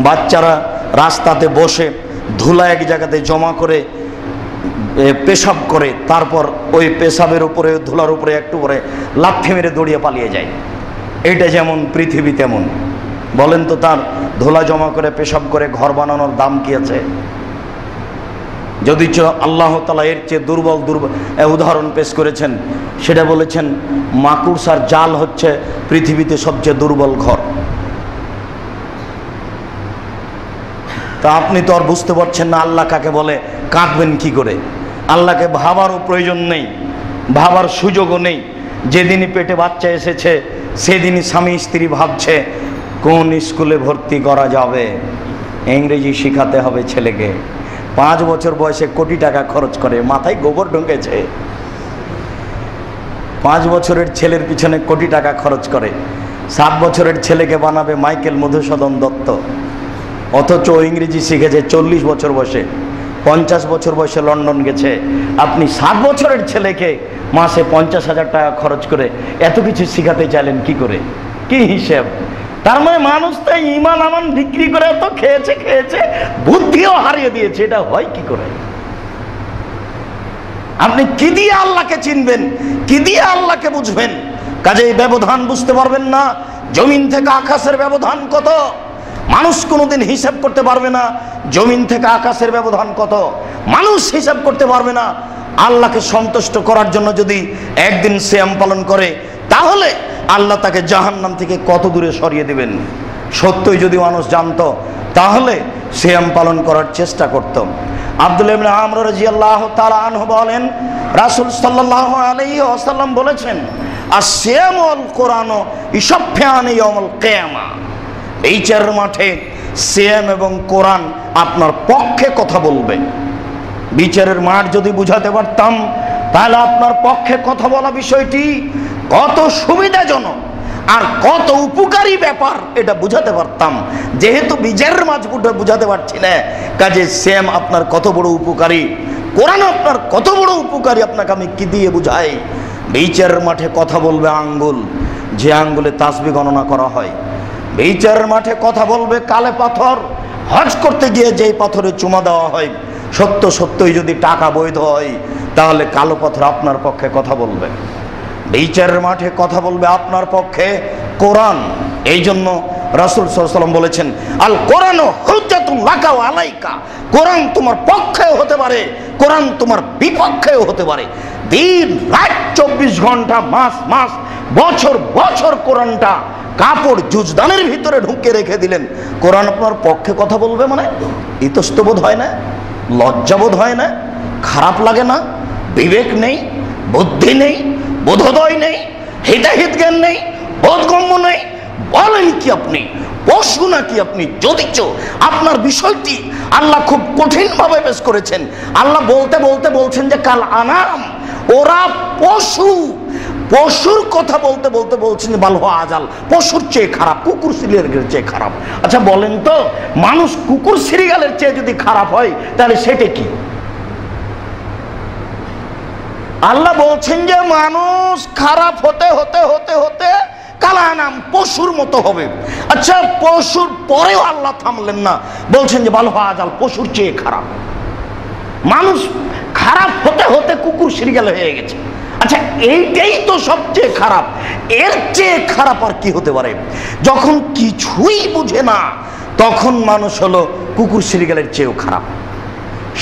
বাচ্চারা রাস্তাতে বসে ধুলা এক জায়গাতে জমা করে পেশাব করে, তারপর ওই পেশাবের উপরে, ধুলার উপরে একটু করে লাথি মেরে দৌড়িয়ে পালিয়ে যায়। এটা যেমন পৃথিবী তেমন। বলেন তো, তার ধুলা জমা করে পেশাব করে ঘর বানানোর দাম কি আছে? যদি আল্লাহ তাআলা এর চেয়ে দুর্বল উদাহরণ পেশ করেছেন, সেটা বলেছেন মাকুড়সার জাল হচ্ছে পৃথিবীতে সবচেয়ে দুর্বল ঘর। তা আপনি তো আর বুঝতে পারছেন না আল্লাহ কাকে বলে, কাঁদবেন কি করে? আল্লাহকে ভাবারও প্রয়োজন নেই, ভাবার সুযোগও নেই। যেদিনই পেটে বাচ্চা এসেছে, সেদিনই স্বামী স্ত্রী ভাবছে কোন স্কুলে ভর্তি করা যাবে, ইংরেজি শেখাতে হবে ছেলেকে। 5 বছর বয়সে কোটি টাকা খরচ করে, মাথায় গোবর ঢুকেছে। 5 বছরের ছেলের পিছনে কোটি টাকা খরচ করে। 7 বছরের ছেলেকে বানাবে মাইকেল মধুসূদন দত্ত, অথচ ইংরেজি শিখেছে 40 বছর বয়সে। 50 বছর বয়সে লন্ডন গেছে। আপনি 7 বছরের ছেলেকে মাসে 50,000 টাকা খরচ করে এত কিছু শিখাতে চাইলেন কি করে? কি হিসেব? তার মানে মানুষ তো ইমান আমান বিক্রি করে তো খেয়েছে, বুদ্ধিও হারিয়ে দিয়েছে। এটা হয় কি করে? আপনি কি দিয়ে আল্লাহকে চিনবেন, কি দিয়ে আল্লাহকে বুঝবেন? কাজে এই ব্যবধান বুঝতে পারবেন না। জমিন থেকে আকাশের ব্যবধান কত, মানুষ কোনোদিন হিসাব করতে পারবে না। জমিন থেকে আকাশের ব্যবধান কত, মানুষ হিসাব করতে পারবে না। আল্লাহকে সন্তুষ্ট করার জন্য যদি একদিন সিয়াম পালন করে, তাহলে আল্লাহ তাকে জাহান্নাম থেকে কত দূরে সরিয়ে দেবেন। সত্যই যদি মানুষ জানতো, তাহলে সিয়াম পালন করার চেষ্টা করত। আব্দুল্লাহ ইবনে আমর রাদিয়াল্লাহু তাআলা আনহু বলেন, রাসূল সাল্লাল্লাহু আলাইহি ওয়াসাল্লাম বলেছেন, আস-সিয়াম ওয়াল কুরআন ইশফায়ানি ইয়াউমুল কিয়ামা। বিচারের মাঠে সিয়াম এবং কোরআন আপনার পক্ষে কথা বলবে। বিচারের মাঠ যদি বুঝাতে পারতাম, তাহলে আপনার পক্ষে কথা বলা বিষয়টি কত সুবিধাজনক আর কত উপকারী ব্যাপার এটা বুঝাতে পারতাম। যেহেতু বিচারের মাঝ বুঝাতে পারছি না, কাজে সিয়াম আপনার কত বড় উপকারী, কোরআন আপনার কত বড় উপকারী আপনাকে আমি কি দিয়ে বুঝাই। বিচারের মাঠে কথা বলবে আঙ্গুল, যে আঙ্গুলে তাসবিহ গণনা করা হয়। বিচারের মাঠে কথা বলবে কালে পাথর, হজ করতে গিয়ে যেই পাথরে চুমা দেওয়া হয়, সত্য সত্যই যদি টাকা বৈধ হয় তাহলে কালো পাথর আপনার পক্ষে কথা বলবে। বিচারের মাঠে কথা বলবে আপনার পক্ষে কোরআন। এই জন্য রাসূল সাল্লাল্লাহু আলাইহি ওয়াসাল্লাম বলেছেন, আল কোরআন হুজ্জাতুন লাকা ওয়া আলাইকা। কোরআন তোমার পক্ষেও হতে পারে, কোরআন তোমার বিপক্ষেও হতে পারে। দিন রাত 24 ঘন্টা, মাস মাস, বছর বছর কোরআনটা কাপড় জুজদানের ভিতরে ঢুকে রেখে দিলেন। কোরআন আপনার পক্ষে কথা বলবে মানে ইতস্তবোধ হয় না? লজ্জাবোধ হয় না? খারাপ লাগে না? বিবেক নেই, বুদ্ধি নেই, বোধোদয় নেই, হিতাহিত জ্ঞান নেই, বোধগম্য নেই? বলেন কি আপনি পশু নাকি আপনি? যদিচ আপনার বিষয়টি আল্লাহ খুব কঠিনভাবে পেশ করেছেন। আল্লাহ বলতে বলতে বলছেন যে কাল আনাম, ওরা পশু। পশুর কথা বলতে বলতে বলছেন বাল হওয়া আজাল, পশুর চেয়ে খারাপ, কুকুর সিরিয়ালের চেয়ে খারাপ। আচ্ছা বলেন তো, মানুষ কুকুর সিরিয়ালের চেয়ে যদি খারাপ হয় তাহলে সেটা কি? আল্লাহ বলছেন যে মানুষ খারাপ হতে হতে হতে হতে কালানাম, পশুর মতো হবে। আচ্ছা পশুর পরেও আল্লাহ থামলেন না, বলছেন যে বাল হওয়া আজাল, পশুর চেয়ে খারাপ। মানুষ খারাপ হতে হতে কুকুর সিরিয়াল হয়ে গেছে। আচ্ছা এইটাই তো সবচেয়ে খারাপ, এর চেয়ে খারাপ আর কি হতে পারে? যখন কিছুই বুঝে না তখন মানুষ হলো কুকুর সিরিয়ালের চেয়েও খারাপ।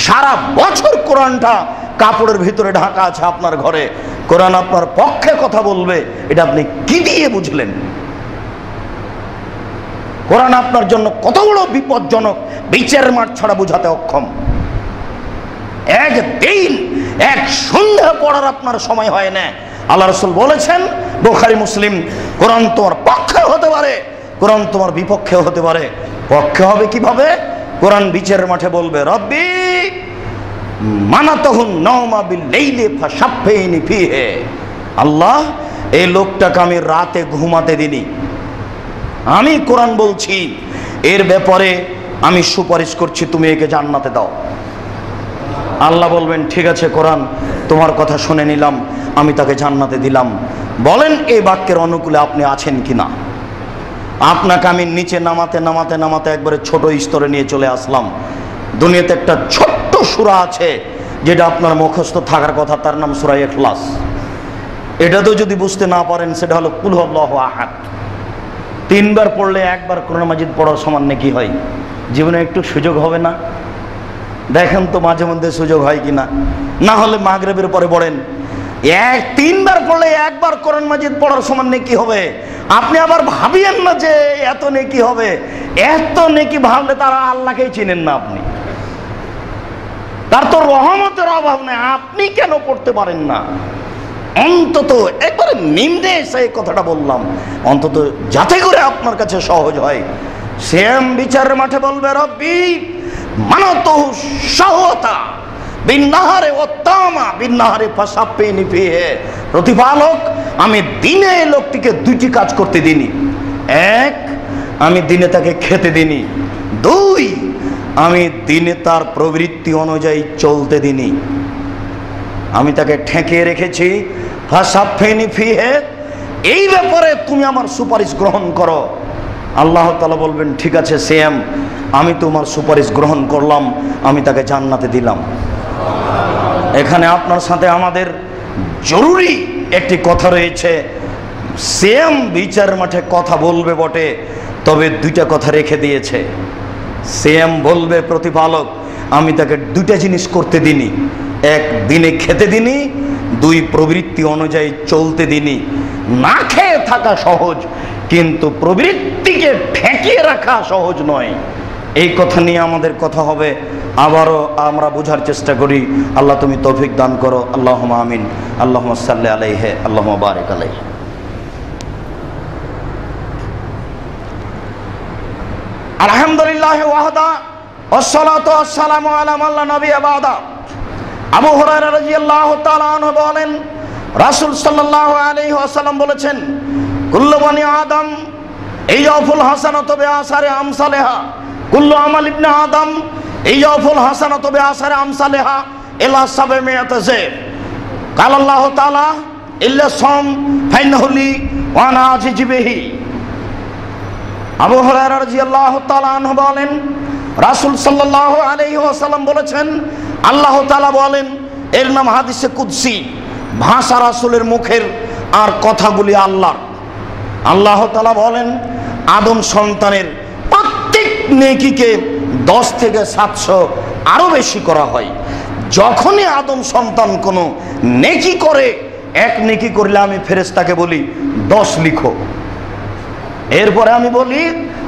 সারা বছর কোরআনটা কাপড়ের ভিতরে ঢাকা আছে আপনার ঘরে, কোরআন আপনার পক্ষে কথা বলবে, এটা আপনি কি দিয়ে বুঝলেন? কোরআন আপনার জন্য কত বড় বিপজ্জনক, বিচারের মাঠ ছাড়া বুঝাতে অক্ষম। একদিন এক সন্ধ্যা পড়ার আপনার সময় হয় না। আল্লাহ রাসূল বলেছেন, বুখারী মুসলিম, কোরআন তোমার পক্ষে হতে পারে, কোরআন তোমার বিপক্ষে হতে পারে। পক্ষে হবে কিভাবে? কোরআন বিচারের মাঠে বলবে, রব্বি মানাতাহুন নাওমা বিল লাইলি ফাশাফাইনি ফিহি। আল্লাহ এই লোকটাকে আমি রাতে ঘুমাতে দিনি। আমি কোরআন বলছি, এর ব্যাপারে আমি সুপারিশ করছি, তুমি একে জান্নাতে দাও। আল্লাহ বলবেন, ঠিক আছে কোরআন, তোমার কথা শুনে নিলাম, আমি তাকে জান্নাতে দিলাম। বলেন এই বাক্যের অনুকূলে আপনি আছেন কিনা? আপনাকে আমি নিচে নামাতে নামাতে নামাতে একবারে ছোট স্তরে নিয়ে চলে আসলাম। দুনিয়াতে একটা ছোট্ট সূরা আছে যেটা আপনার মুখস্থ থাকার কথা, তার নাম সূরা ইখলাস। এটা তো যদি বুঝতে না পারেন, সেটা হলো কুল হুয়াল্লাহু আহাদ। 3 বার পড়লে 1 বার কোরআন মাজিদ পড়ার সমান নাকি হয়? জীবনে একটু সুযোগ হবে না? দেখেন তো মাঝে মধ্যে সুযোগ হয় কিনা। না হলে মাগরিবের পরে পড়েন। 3 বার পড়লে 1 বার কোরআন মাজিদ পড়ার সমান নেকি হবে। আপনি আবার ভাবিয়েন না যে এত নেকি হবে। এত নেকি ভাবলে তারা আল্লাহকেই চিনেন না আপনি। তার তো রহমতের অভাব নেই, আপনি কেন পড়তে পারেন না? অন্তত একবারে নিম্নে এসে এই কথাটা বললাম, অন্তত যাতে করে আপনার কাছে সহজ হয়। সেম বিচারের মাঠে বলবে, রব্বি মানাতুহু শাহওয়াতা বিন্নাহারে ওয়াত্তামা বিন্নাহারে ফাশাফাইনি ফিহি। প্রতিপালক, আমি দিনে এই লোকটিকে 2টি কাজ করতে দিনি। 1, আমি দিনে তাকে খেতে দিনি। 2, আমি দিনে তার প্রবৃত্তি অনুযায়ী চলতে দিনি। আমি তাকে ঠেকিয়ে রেখেছি। ফাশাফাইনি ফিহি, এই ব্যাপারে তুমি আমার সুপারিশ গ্রহণ করো। আল্লাহ তাআলা বলবেন, ঠিক আছে সেম, আমি তোমার সুপারিশ গ্রহণ করলাম, আমি তাকে জান্নাতে দিলাম। এখানে আপনার সাথে আমাদের জরুরি একটি কথা রয়েছে। সেম বিচার মাঠে কথা বলবে বটে, তবে 2টা কথা রেখে দিয়েছে। সেম বলবে প্রতিপালক, আমি তাকে 2টা জিনিস করতে দিনি। 1, দিনে খেতে দিনি। 2, প্রবৃত্তি অনুযায়ী চলতে দিনি। না খেয়ে থাকা সহজ, কিন্তু প্রবৃত্তিকে ঠেকিয়ে রাখা সহজ নয়। এই কথা নিয়ে আমাদের কথা হবে। আবারও আমরা বোঝার চেষ্টা করি। আল্লাহ তুমি তৌফিক দান করো। আল্লাহুম্মা আমিন। আল্লাহুম্মা সাল্লি আলাইহি, আল্লাহুম্মা বারিক আলাইহি। আলহামদুলিল্লাহ ওয়াহদা, ওয়াসসালাতু ওয়াসসালামু আলা মান লা নাবিয়্যা বা'দা। আবু হুরায়রা রাদিয়াল্লাহু তাআলা আনহু বলেন, রাসূল সাল্লাল্লাহু আলাইহি ওয়াসাল্লাম বলেছেন, কুল্লু বনি আদম ইয়াফুল হাসানাতু বিআসারি আমসালিহা, কুল্লু আমাল ইবনে আদম ইয়াফুল হাসানাতু বিআসারি আমসালিহা, ইলা সাবমিয়াত যাব قال الله تعالى ইল্লা সাম ফাইন্নাহু লি ওয়া আনা আজিজু বিহি। আবু হুরায়রা রাদিয়াল্লাহু তাআলা আনহু বলেন রাসূল সাল্লাল্লাহু আলাইহি ওয়াসাল্লাম বলেছেন, আল্লাহ তাআলা বলেন, এর নাম হাদিসে কুদসি, ভাষা রাসূলের মুখের আর কথাগুলি আল্লাহর। আল্লাহ তাআলা বলেন আদম সন্তানের প্রত্যেক নেকিকে 10 থেকে 700 আরো বেশি করা হয়। যখনই আদম সন্তান কোনো নেকি করে, এক নেকি করলে আমি ফেরেশতাকে বলি 10 লিখো, এরপরে আমি বলি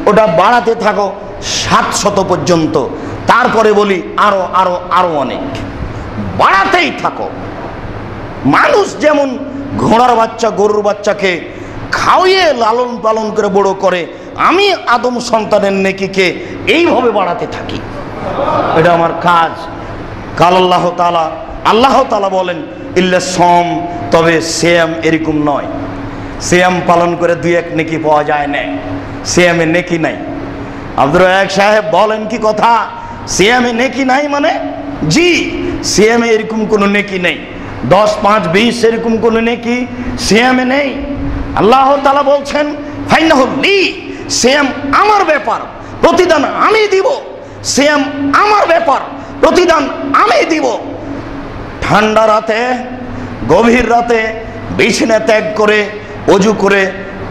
ওটা বাড়াতে থাকো 700 পর্যন্ত, তারপরে বলি আরো আরো আরো অনেক, বাড়াতেই থাকো। মানুষ যেমন ঘোড়ার বাচ্চা গরুর বাচ্চাকে খাওয়িয়ে লালন পালন করে বড় করে, আমি আদম সন্তানের নেকিকে এইভাবে বাড়াতে থাকি, এটা আমার কাজ। কাল আল্লাহ তাআলা, আল্লাহ তাআলা বলেন ইল্লা সম, তবে সিয়াম এরকম নয়, সিয়াম পালন করে 2-1 নেকি পাওয়া যায় না, সিয়ামে নেকি নাই। আব্দুর রাজ্জাক সাহেব বলেন কি কথা, সিয়ামে নেকি নাই মানে? জি, সিয়ামে এরকম কোনো নেকি নেই, 10, 5, 20 এরকম কোনো নেকি সিয়ামে নেই। আল্লাহ তাআলা বলছেন ফাইন্নাহু লি, সিয়াম আমার ব্যাপার, প্রতিদান আমি দিব, সিয়াম আমার ব্যাপার, প্রতিদান আমি দিব। ঠান্ডা রাতে, গভীর রাতে বিছানা ত্যাগ করে ওযু করে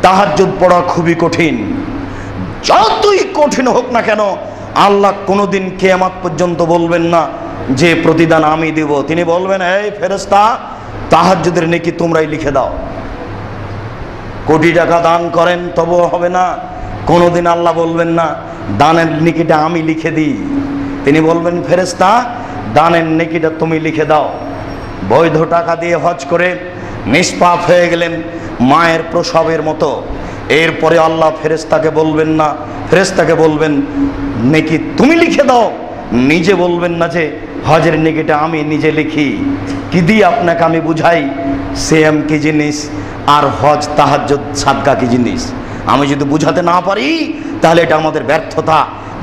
তাহাজ্জুদ পড়া খুবই কঠিন। যতই কঠিন হোক না কেন, আল্লাহ কোনোদিন কিয়ামত পর্যন্ত বলবেন না যে প্রতিদান আমি দিব। তিনি বলবেন, এই ফেরেশতা, তাহাজ্জুদের নেকি তোমরাই লিখে দাও। কোটি টাকা দান করেন তবুও হবে না, কোনোদিন আল্লাহ বলবেন না দানের নেকিটা আমি লিখে দিই। তিনি বলবেন, ফেরেশতা, দানের নেকিটা তুমি লিখে দাও। বৈধ টাকা দিয়ে হজ করে নিষ্পাপ হয়ে গেলেন মায়ের প্রসবের মতো, এরপরে আল্লাহ ফেরেশতাকে বলবেন না, ফেরেশতাকে বলবেন নেকি তুমি লিখে দাও, নিজে বলবেন না যে হজের নেকিটা আমি নিজে লিখি। কি দিয়ে আপনাকে আমি বুঝাই সিয়াম কি জিনিস আর হজ তাহাজ্জুদ সাদকা কি জিনিস। আমি যদি বুঝাতে না পারি তাহলে এটা আমাদের ব্যর্থতা,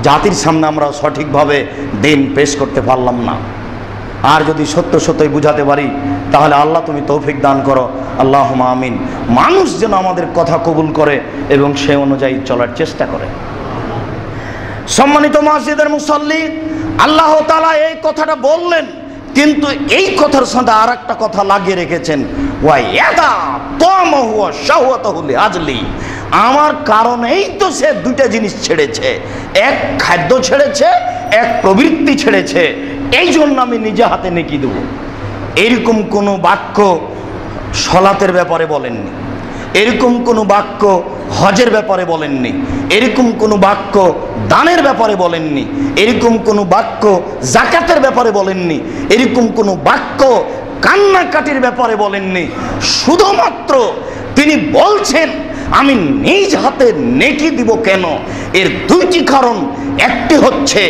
জাতির সামনে আমরা সঠিকভাবে দিন পেশ করতে পারলাম না। আর যদি সত্য সত্যই বুঝাতে পারি তাহলে আল্লাহ তুমি তৌফিক দান করো, আল্লাহুম্মা আমিন। মানুষ যেন আমাদের কথা কবুল করে এবং সে অনুযায়ী চলার চেষ্টা করে। সম্মানিত মসজিদের মুসল্লি, আল্লাহ তাআলা এই কথাটা বললেন, কিন্তু এই কথার সাথে আর একটা কথা লাগিয়ে রেখেছেন, ওয়াইয়াদা তামাহু ওয়া শাহওয়াতাহু লিআজলি, আমার কারণেই তো সে 2টা জিনিস ছেড়েছে, এক খাদ্য ছেড়েছে, এক প্রবৃত্তি ছেড়েছে, এই জন্য আমি নিজে হাতে নেকি দেব। এরকম কোনো বাক্য সলাতের ব্যাপারে বলেননি, এরকম কোনো বাক্য হজের ব্যাপারে বলেননি, এরকম কোনো বাক্য দানের ব্যাপারে বলেননি, এরকম কোনো বাক্য যাকাতের ব্যাপারে বলেননি, এরকম কোনো বাক্য কান্নাকাটির ব্যাপারে বলেননি। শুধুমাত্র তিনি বলছেন আমি নিজ হাতে নেকি দিব। কেন? এর 2টি কারণ। একটি হচ্ছে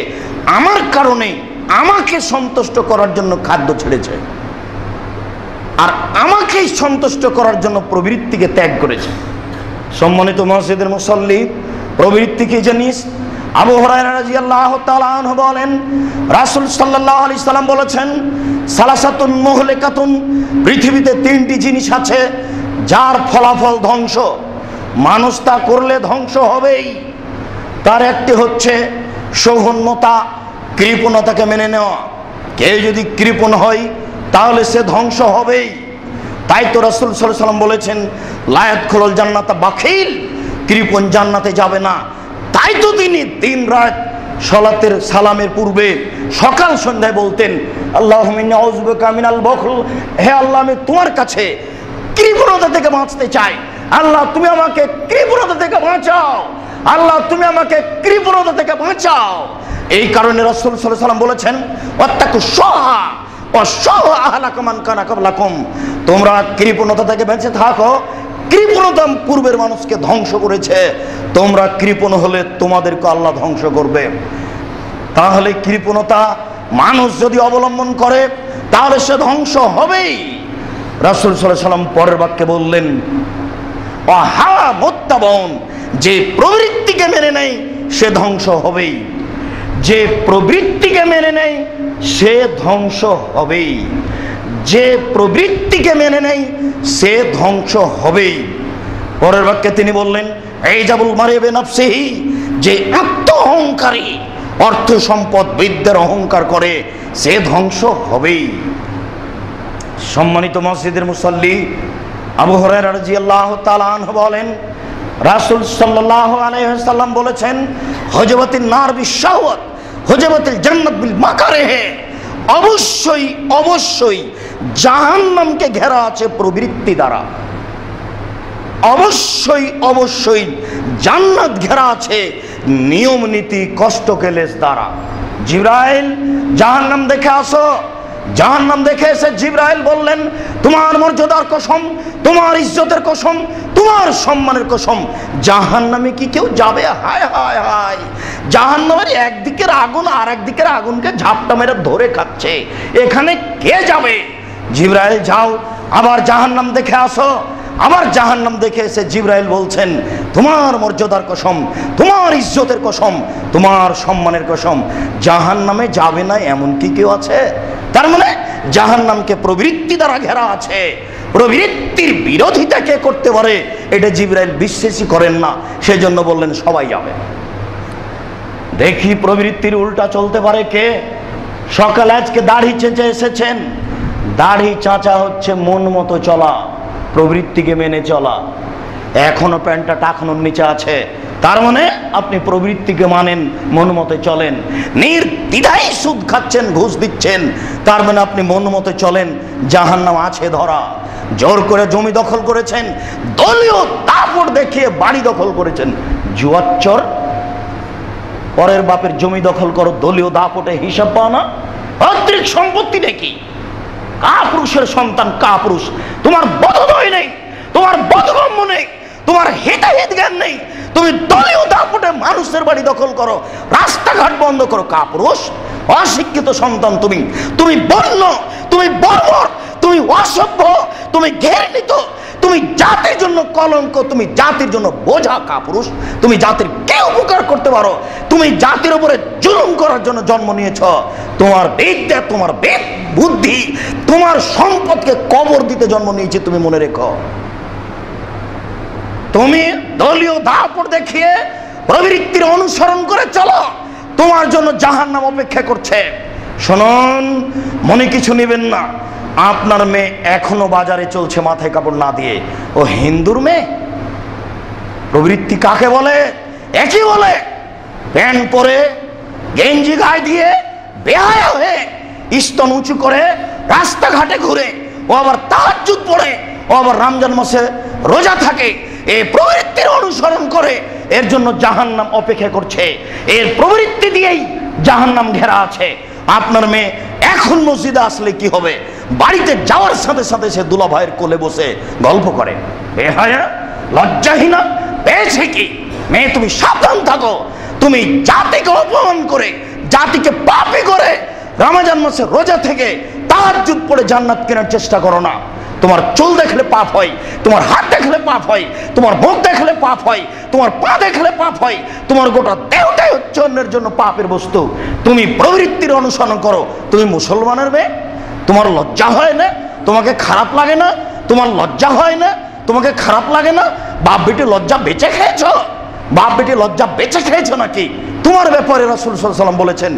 আমার কারণে আমাকে সন্তুষ্ট করার জন্য খাদ্য ছেড়েছে, আর আমাকেই সন্তুষ্ট করার জন্য প্রবৃত্তিকে ত্যাগ করেছে। সম্মানিত মসজিদের মুসল্লি, প্রবৃত্তি কি জিনিস? আবু হুরায়রা রাদিয়াল্লাহু তাআলা আনহু বলেন রাসূল সাল্লাল্লাহু আলাইহি সাল্লাম বলেছেন, সালাসাতুন মুহলিকাতুন, পৃথিবীতে 3টি জিনিস আছে যার ফলাফল ধ্বংস, মানুষ তা করলে ধ্বংস হবেই। তার একটি হচ্ছে সৌহন্যতা, কৃপণতাকে মেনে নেওয়া। কেউ যদি কৃপণ হয় তাহলে সে ধ্বংস হবেই। তাই তো রাসূল সাল্লাল্লাহু আলাইহি সাল্লাম বলেছেন, লা ইয়াদখুলুল জান্নাতা বাখিল, কৃপণ জান্নাতে যাবে না। তাই তো তিনি দিন রাত সালাতের সালামের পূর্বে সকাল সন্ধ্যায় বলতেন, আল্লাহুম্মা ইন্নী আউযু বিকা মিনাল বুখল, হে আল্লাহ আমি তোমার কাছে কৃপণতা থেকে বাঁচতে চাই, আল্লাহ তুমি আমাকে কৃপণতা থেকে বাঁচাও, আল্লাহ তুমি আমাকে কৃপণতা থেকে বাঁচাও। এই কারণে রাসূল সাল্লাল্লাহু আলাইহি সাল্লাম বলেছেন, ওয়াত্তাকু শুহা ওয়া শুহা আহলাকা মান কানা ক্বাবলাকুম, তোমরা কৃপণতা থেকে বেঁচে থাকো। কৃপণতা পূর্বের মানুষকে ধ্বংস করেছে, তোমরা কৃপণ হলে তোমাদেরকে আল্লাহ ধ্বংস করবে। তাহলে কৃপণতা মানুষ যদি অবলম্বন করে তাহলে সে ধ্বংস হবেই। রাসূল সাল্লাল্লাহু আলাইহি সাল্লাম পরের বাক্যে বললেন, অহা মুত্তাবন, যে প্রবৃত্তিকে মেনে নেয় সে ধ্বংস হবেই। যে প্রবৃত্তিকে মেনে নেয় সে ধ্বংস হবেই, যে প্রবৃত্তিকে মেনে নেয় সে ধ্বংস হবেই। পরের বাক্যে তিনি বললেন, এই জাবুল মারিবে নাফসিহি, যে আত্ম অহংকারী, অর্থ সম্পদ বিদ্যার অহংকার করে সে ধ্বংস হবেই। সম্মানিত মসজিদের মুসল্লি, আবু হুরায়রা রাদিয়াল্লাহু তাআলা আনহু বলেন, রাসূল সাল্লাল্লাহু আলাইহি ওয়াসাল্লাম বলেছেন, হুজবাতিন নার বিশাওয়াত হুজবাতিল জান্নাত বিল মাকারিহ, অবশ্যই অবশ্যই জাহান্নামকে ঘেরা আছে প্রবৃত্তি দ্বারা, অবশ্যই অবশ্যই জান্নাত ঘেরা আছে নিয়ম নীতি কষ্ট কেলেস দ্বারা। জিবরাইল জাহান্নাম দেখে আসো, জাহান্নাম দেখে এসে জিবরাইল বললেন, তোমার মর্যাদার কসম, তোমার ইজ্জতের কসম, তোমার সম্মানের কসম, জাহান্নামে কি কেউ যাবে? হায় হায় হায়, জাহান্নামের একদিকের আগুন আর একদিকের আগুনকে ঝাপটা মেরে ধরে খাচ্ছে, এখানে কে যাবে? জিবরাইল যাও, আবার জাহান্নাম দেখে আসো। আবার জাহান্নাম দেখে এসে জিবরাইল বলছেন, তোমার মর্যাদার কসম, তোমার ইজ্জতের কসম, তোমার সম্মানের কসম, জাহান্নামে যাবে না এমন কি কেউ আছে? তার মানে জাহান্নামকে প্রবৃত্তি দ্বারা ঘেরা আছে। প্রবৃত্তির বিরোধিতা কে করতে পারে এটা জিবরাইল বিশ্বাসই করেন না, সেজন্য বললেন সবাই যাবে। দেখি প্রবৃত্তির উল্টা চলতে পারে কে? সকালে আজকে দাড়ি চেঁচে এসেছেন, দাড়ি চাঁচা হচ্ছে মন মতো চলা, প্রবৃত্তিকে মেনে চলা। এখনো প্যান্টটা টাকনোর নিচে আছে, তার মানে আপনি প্রবৃত্তিকে মানেন, মন মতো চলেন। নির্দ্বিধায় সুদ খাচ্ছেন, ঘুষ দিচ্ছেন, তার মানে আপনি মন মতো চলেন, জাহান্নাম আছে ধরা। জোর করে জমি দখল করেছেন, দলীয় দাপট দেখিয়ে বাড়ি দখল করেছেন, জুয়াচ্চর। পরের বাপের জমি দখল করো, দলীয় দাপটে হিসাব পাও না, পৈতৃক সম্পত্তি দেখি। কাপুরুষের সন্তান কাপুরুষ, তোমার বোধোদয় নেই, তোমার বোধগম্য নেই, তোমার হিতাহিত জ্ঞান নেই, তুমি দলীয় দাপটে মানুষের বাড়ি দখল করো, রাস্তাঘাট বন্ধ করো। কাপুরুষ, অশিক্ষিত সন্তান তুমি, তুমি বন্য, তুমি বর্বর, তুমি অসভ্য, তুমি ঘৃণিত, তুমি জাতির জন্য কলঙ্ক, তুমি জাতির জন্য বোঝা। কাপুরুষ, তুমি জাতির কে উপকার করতে পারো? তুমি জাতির উপরে জুলুম করার জন্য জন্ম নিয়েছ। তোমার বিদ্যা, তোমার বুদ্ধি, তোমার সম্পদকে কবর দিতে জন্ম নিয়েছে, তুমি মনে রেখো। তুমি দলীয় দাপট দেখিয়ে প্রবৃত্তির অনুসরণ করে চলো, তোমার জন্য জাহান্নাম অপেক্ষা করছে। শুনুন, মনে কিছু নেবেন না, আপনার মেয়ে এখনো বাজারে চলছে মাথায় কাপড় না দিয়ে, ও হিন্দুর মেয়ে। প্রবৃত্তি কাকে বলে? একই বলে, প্যান্ট পরে, গেঞ্জি গায়ে দিয়ে, বেহায়া হয়ে, স্তন উঁচু করে রাস্তাঘাটে ঘুরে, ও আবার তাহাজ্জুদ পড়ে, ও আবার রমজান মাসে রোজা থাকে, এই প্রবৃত্তির অনুসরণ করে, এর জন্য জাহান্নাম অপেক্ষা করছে। এর প্রবৃত্তি দিয়েই জাহান্নাম ঘেরা আছে। আপনার মেয়ে এখন মসজিদে আসলে কি হবে? বাড়িতে যাওয়ার সাথে সাথে সে দুলা ভাইয়ের কোলে বসে গল্প করে। বেহায়া, লজ্জাহীনা, পেয়েছে কি? মেয়ে তুমি সাবধান থাকো, তুমি জাতিকে অপমান করে, জাতিকে পাপী করে রমজান মাসে রোজা থেকে তাহাজ্জুদ পড়ে জান্নাত কেনার চেষ্টা করো না। তোমার চুল দেখলে পাপ হয়, তোমার হাত দেখলে পাপ হয়, তোমার মুখ দেখলে পাপ হয়, তোমার পা দেখলে পাপ হয়, তোমার গোটা দেহটাই হচ্ছে অন্যের জন্য পাপের বস্তু। তুমি প্রবৃত্তির অনুসরণ করো। তুমি মুসলমানের মেয়ে, তোমার লজ্জা হয় না? তোমাকে খারাপ লাগে না? তোমার লজ্জা হয় না? তোমাকে খারাপ লাগে না? বাপ বেটি লজ্জা বেঁচে খেয়েছ? বাপ বেটি লজ্জা বেঁচে খেয়েছ নাকি? তোমার ব্যাপারে রাসূল সাল্লাল্লাহু আলাইহি ওয়াসাল্লাম বলেছেন,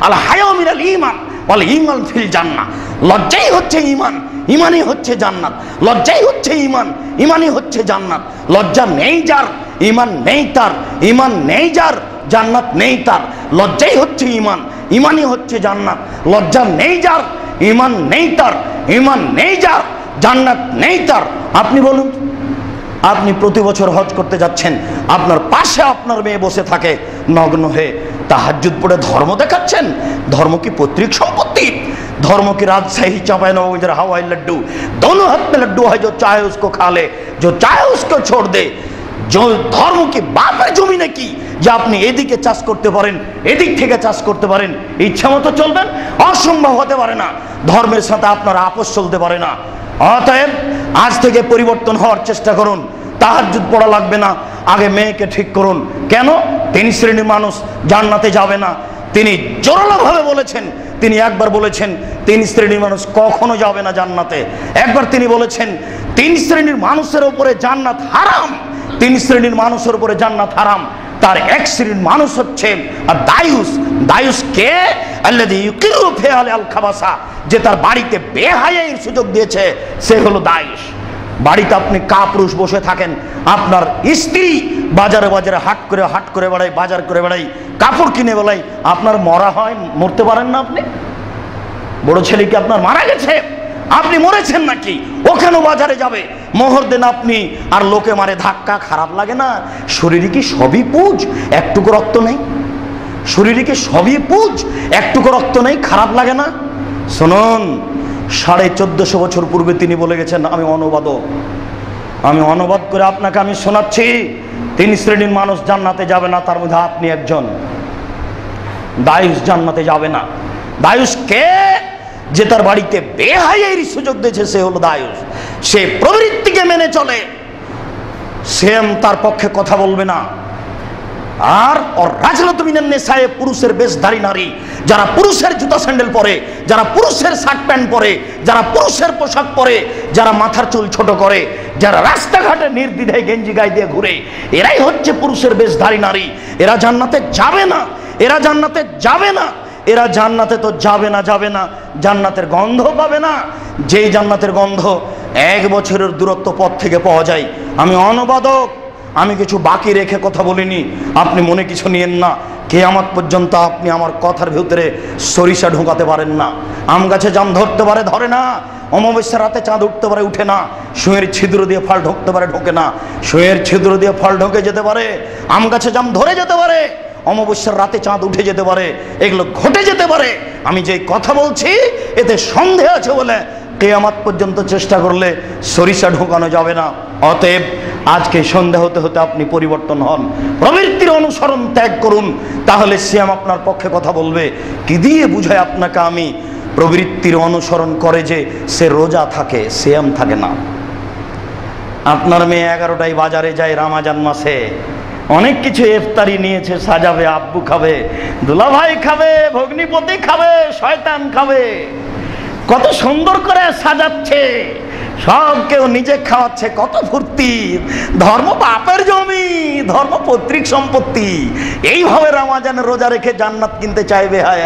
আল হায়াউ মিনাল ঈমান ওয়াল ঈমান ফিল জান্নাহ। লজ্জাই হচ্ছে ঈমান, ঈমানই হচ্ছে জান্নাত। লজ্জাই হচ্ছে ঈমান, ঈমানই হচ্ছে জান্নাত। লজ্জা নেই যার, ঈমান নেই তার, ঈমান নেই যার, জান্নাত নেই তার। লজ্জাই হচ্ছে ঈমান, ঈমানই হচ্ছে জান্নাত। লজ্জা নেই যার, ঈমান নেই তার, ঈমান নেই যার, জান্নাত নেই তার। আপনি বলুন, আপনি প্রতি বছর হজ করতে যাচ্ছেন, আপনার পাশে আপনার মেয়ে বসে থাকে নগ্ন হয়ে, তাহাজ্জুদ পড়ে ধর্ম দেখাচ্ছেন। ধর্ম কি পৈতৃক সম্পত্তি? धर्म की राजशाही चांपाई हवाई लड्डू दोनों हाथ में लड्डू है, जो चाहे उसको खा ले, जो चाहे उसको छोड़ दे। जो धर्म की बापेर जमीने की যে আপনি এদিকে চাষ করতে পারেন, এদিক থেকে চাষ করতে পারেন, ইচ্ছা মতো চলবেন, অসম্ভব হতে পারে না। ধর্মের সাথে আপনার আপোষ চলতে পারে না। অতএব আজ থেকে পরিবর্তন হওয়ার চেষ্টা করুন। তাহাজ্জুদ পড়া লাগবে না, আগে মেয়েকে ঠিক করুন। কেন? তিন শ্রেণীর মানুষ জান্নাতে যাবে না। তিনি জোরালোভাবে বলেছেন, তিনি একবার বলেছেন তিন শ্রেণীর মানুষ কখনো যাবে না জান্নাতে। একবার তিনি বলেছেন তিন শ্রেণীর মানুষের উপরে জান্নাত হারাম, তিন শ্রেণীর মানুষের উপরে জান্নাত হারাম। তার এক শ্রেণীর মানুষ হচ্ছে আর দায়ুস। দায়ুস কে? আল্লাযী ইউকিরু ফি আল খাবাসা, যে তার বাড়িতে বেহায়াইর সুযোগ দিয়েছে, সে হলো দায়ুস। বাড়িতে আপনি কাপুরুষ বসে থাকেন, আপনার স্ত্রী বাজারে বাজারে হাট করে বেড়াই, বাজার করে বেড়াই, কাপড় কিনে বেড়াই, আপনার মরা হয়, মরতে পারেন না আপনি? বড় ছেলে কি আপনার মারা গেছে, আপনি মরেছেন নাকি? ওখানেও বাজারে যাবে, মোহর দেন আপনি, আর লোকে মারে ধাক্কা, খারাপ লাগে না? শরীরে কি সবই পুজ, একটুকু রক্ত নেই? শরীরে কি সবই পুজ, একটুকু রক্ত নেই? খারাপ লাগে না? শুনুন, 1450 বছর পূর্বে তিনি বলে গেছেন, আমি অনুবাদক, আমি অনুবাদ করে আপনাকে আমি শোনাচ্ছি। তিন শ্রেণীর মানুষ জান্নাতে যাবে না, তার মধ্যে আপনি একজন। দায়ুস জান্নাতে যাবে না। দায়ুস কে? যে তার বাড়িতে বেহায়াইর সুযোগ দিয়েছে, সে হলো দায়ুস। সে প্রবৃত্তিকে মেনে চলে, সেম তার পক্ষে কথা বলবে না। আর রাজনাত মিনান নিসায়ে, পুরুষের বেশধারী নারী, যারা পুরুষের জুতা স্যান্ডেল পরে, যারা পুরুষের শার্ট প্যান্ট পরে, যারা পুরুষের পোশাক পরে, যারা মাথার চুল ছোট করে, যারা রাস্তাঘাটে নির্দ্বিধায় গেঞ্জি গায়ে দিয়ে ঘুরে, এরাই হচ্ছে পুরুষের বেশধারী নারী। এরা জান্নাতে যাবে না, এরা জান্নাতে যাবে না, এরা জান্নাতে তো যাবে না, যাবে না, জান্নাতের গন্ধ পাবে না। যেই জান্নাতের গন্ধ 1 বছরের দূরত্ব পথ থেকে পাওয়া যায়। আমি অনুবাদক, আমি কিছু বাকি রেখে কথা বলিনি, আপনি মনে কিছু নিয়েন না। কিয়ামত পর্যন্ত আপনি আমার কথার ভিতরে সরিষা ঢোকাতে পারেন না। আম গাছে জাম ধরতে পারে, ধরে না। অমাবস্যার রাতে চাঁদ উঠতে পারে, উঠে না। সুঁয়ের ছিদ্র দিয়ে ফল ঢুকতে পারে, ঢোকে না। সুঁয়ের ছিদ্র দিয়ে ফল ঢোকে যেতে পারে, আম গাছে জাম ধরে যেতে পারে, অমাবস্যার রাতে চাঁদ উঠে যেতে পারে, এগুলো ঘটে যেতে পারে। আমি যে কথা বলছি এতে সন্দেহ আছে বলে কিয়ামত পর্যন্ত চেষ্টা করলে সরিষা ঢোকানো যাবে না। অতএব আজকে সন্দেহ হতে হতে আপনি পরিবর্তন হন, প্রবৃত্তির অনুসরণ ত্যাগ করুন, তাহলে সিয়াম আপনার পক্ষে কথা বলবে। কি দিয়ে বুঝায় আপনাকে আমি? প্রবৃত্তির অনুসরণ করে যে সে রোজা থাকে, সিয়াম থাকে না। আপনার মেয়ে 11টায় বাজারে যায় রমজান মাসে, অনেক কিছু ইফতারি নিয়েছে, সাজাবে, আব্বু খাবে, দুলাভাই খাবে, ভগ্নিপতি খাবে, শয়তান খাবে, কত সুন্দর করে সাজাচ্ছে, সব কেউ নিজে খাওয়াচ্ছে, কত ফুর্তি। ধর্ম বাপের জমি, ধর্ম পৈতৃক সম্পত্তি। এইভাবে রমজানে রোজা রেখে জান্নাত কিনতে চাইবে, হায়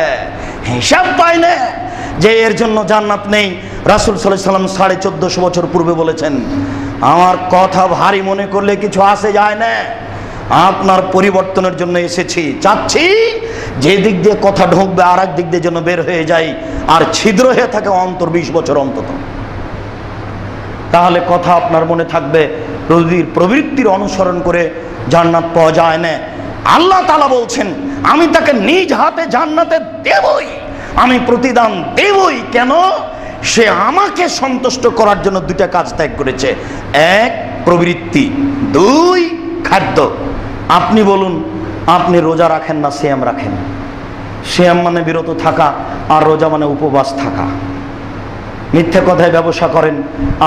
হিসাব পায় না যে এর জন্য জান্নাত নেই। রাসূল সাল্লাল্লাহু আলাইহি ওয়াসাল্লাম 1450 বছর পূর্বে বলেছেন, আমার কথা ভারী মনে করলে কিছু আসে যায় না, আপনার পরিবর্তনের জন্য এসেছি। চাচ্ছি যে দিক দিয়ে কথা ঢুকবে আর এক দিক দিয়ে যেন বের হয়ে যায়, আর ছিদ্র হয়ে থাকে অন্তর 20 বছর অন্তত। তাহলে কথা আপনার মনে থাকবে, প্রবৃত্তির অনুসরণ করে জান্নাত পাওয়া যায় না। আল্লাহ তাআলা বলছেন, আমি তাকে নিজ হাতে জান্নাতে দেবই, আমি প্রতিদান দেবই। কেন? সে আমাকে সন্তুষ্ট করার জন্য 2টা কাজ ত্যাগ করেছে। 1 প্রবৃত্তি, 2 খাদ্য। আপনি বলুন, আপনি রোজা রাখেন না সিয়াম রাখেন? সিয়াম মানে বিরত থাকা, আর রোজা মানে উপবাস থাকা। মিথ্যে কথায় ব্যবসা করেন,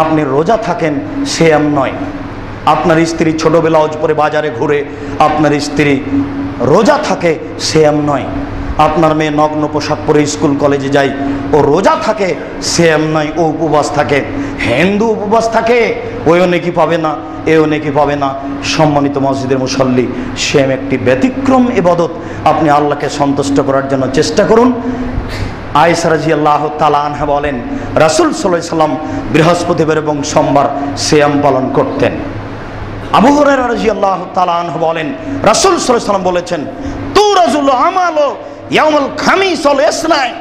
আপনি রোজা থাকেন, সিয়াম নয়। আপনার স্ত্রী ছোট ব্লাউজ পরে বাজারে ঘুরে, আপনার স্ত্রী রোজা থাকে, সিয়াম নয়। আপনার মেয়ে নগ্ন পোশাক পরে স্কুল কলেজে যায়, ও রোজা থাকে, সিয়াম নয়, ও উপবাস থাকে। হিন্দু উপবাস থাকে, ওইও নেকি পাবে না, এও নেকি পাবে না। সম্মানিত মসজিদের মুসল্লি, সিয়াম একটি ব্যতিক্রম ইবাদত। আপনি আল্লাহকে সন্তুষ্ট করার জন্য চেষ্টা করুন। আয়েশা রাদিয়াল্লাহু তাআলা আনহা বলেন, রাসূল সাল্লাল্লাহু আলাইহি ওয়াসাল্লাম বৃহস্পতিবার এবং সোমবার সিয়াম পালন করতেন। আবু হুরায়রা রাদিয়াল্লাহু তাআলা আনহু বলেন, রাসূল সাল্লাল্লাহু আলাইহি ওয়াসাল্লাম বলেছেন, তুরাজুল আমালু ইয়াউমুল খামিস ওয়াল ইসনাইন,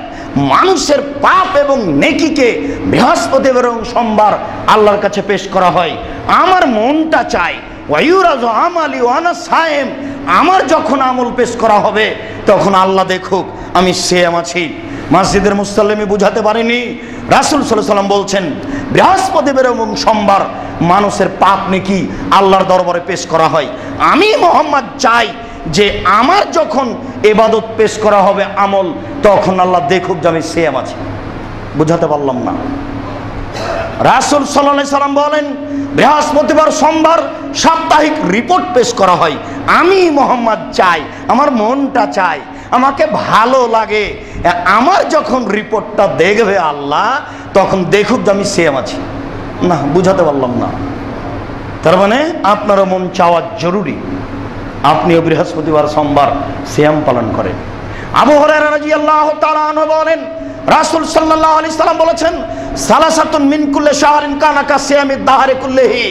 মানুষের পাপ এবং নেকিকে বৃহস্পতিবার এবং সোমবার আল্লাহর কাছে পেশ করা হয়। আমার মনটা চায়, ওয়ায়ুরাজু আমালি ওয়া আনা সায়েম, আমার যখন আমল পেশ করা হবে তখন আল্লাহ দেখুক আমি সিয়াম আছি। মসজিদের মুসল্লি বুঝাতে পারিনি, রাসূল সাল্লাল্লাহু আলাইহি ওয়াসাল্লাম বলছেন, বৃহস্পতিবার এবং সোমবার মানুষের পাপ নেকি আল্লাহর দরবারে পেশ করা হয়। আমি মুহাম্মদ চাই যে আমার যখন ইবাদত পেশ করা হবে আমল, তখন আল্লাহ দেখুক যে আমি সিয়াম আছি। বুঝাতে পারলাম না? রাসূল সাল্লাল্লাহু আলাইহি সাল্লাম বলেন, বৃহস্পতিবার সোমবার সাপ্তাহিক রিপোর্ট পেশ করা হয়। আমি মোহাম্মদ চাই, আমার মনটা চাই, আমাকে ভালো লাগে, আমার যখন রিপোর্টটা দেখবে আল্লাহ, তখন দেখুক যে আমি সেম আছি। না, বুঝাতে পারলাম না। তার মানে আপনারও মন চাওয়া জরুরি। আপনিও বৃহস্পতিবার সোমবার সিয়াম পালন করেন। আবু হুরায়রা রাদিয়াল্লাহু তাআলা আনহু বলেন, রাসূল সাল্লাল্লাহু আলাইহি সাল্লাম বলেছেন, সালাসাতুন মিন কুল্লি শাহরিন কানা কা সিয়ামিদ দাহরি কুল্লিহি।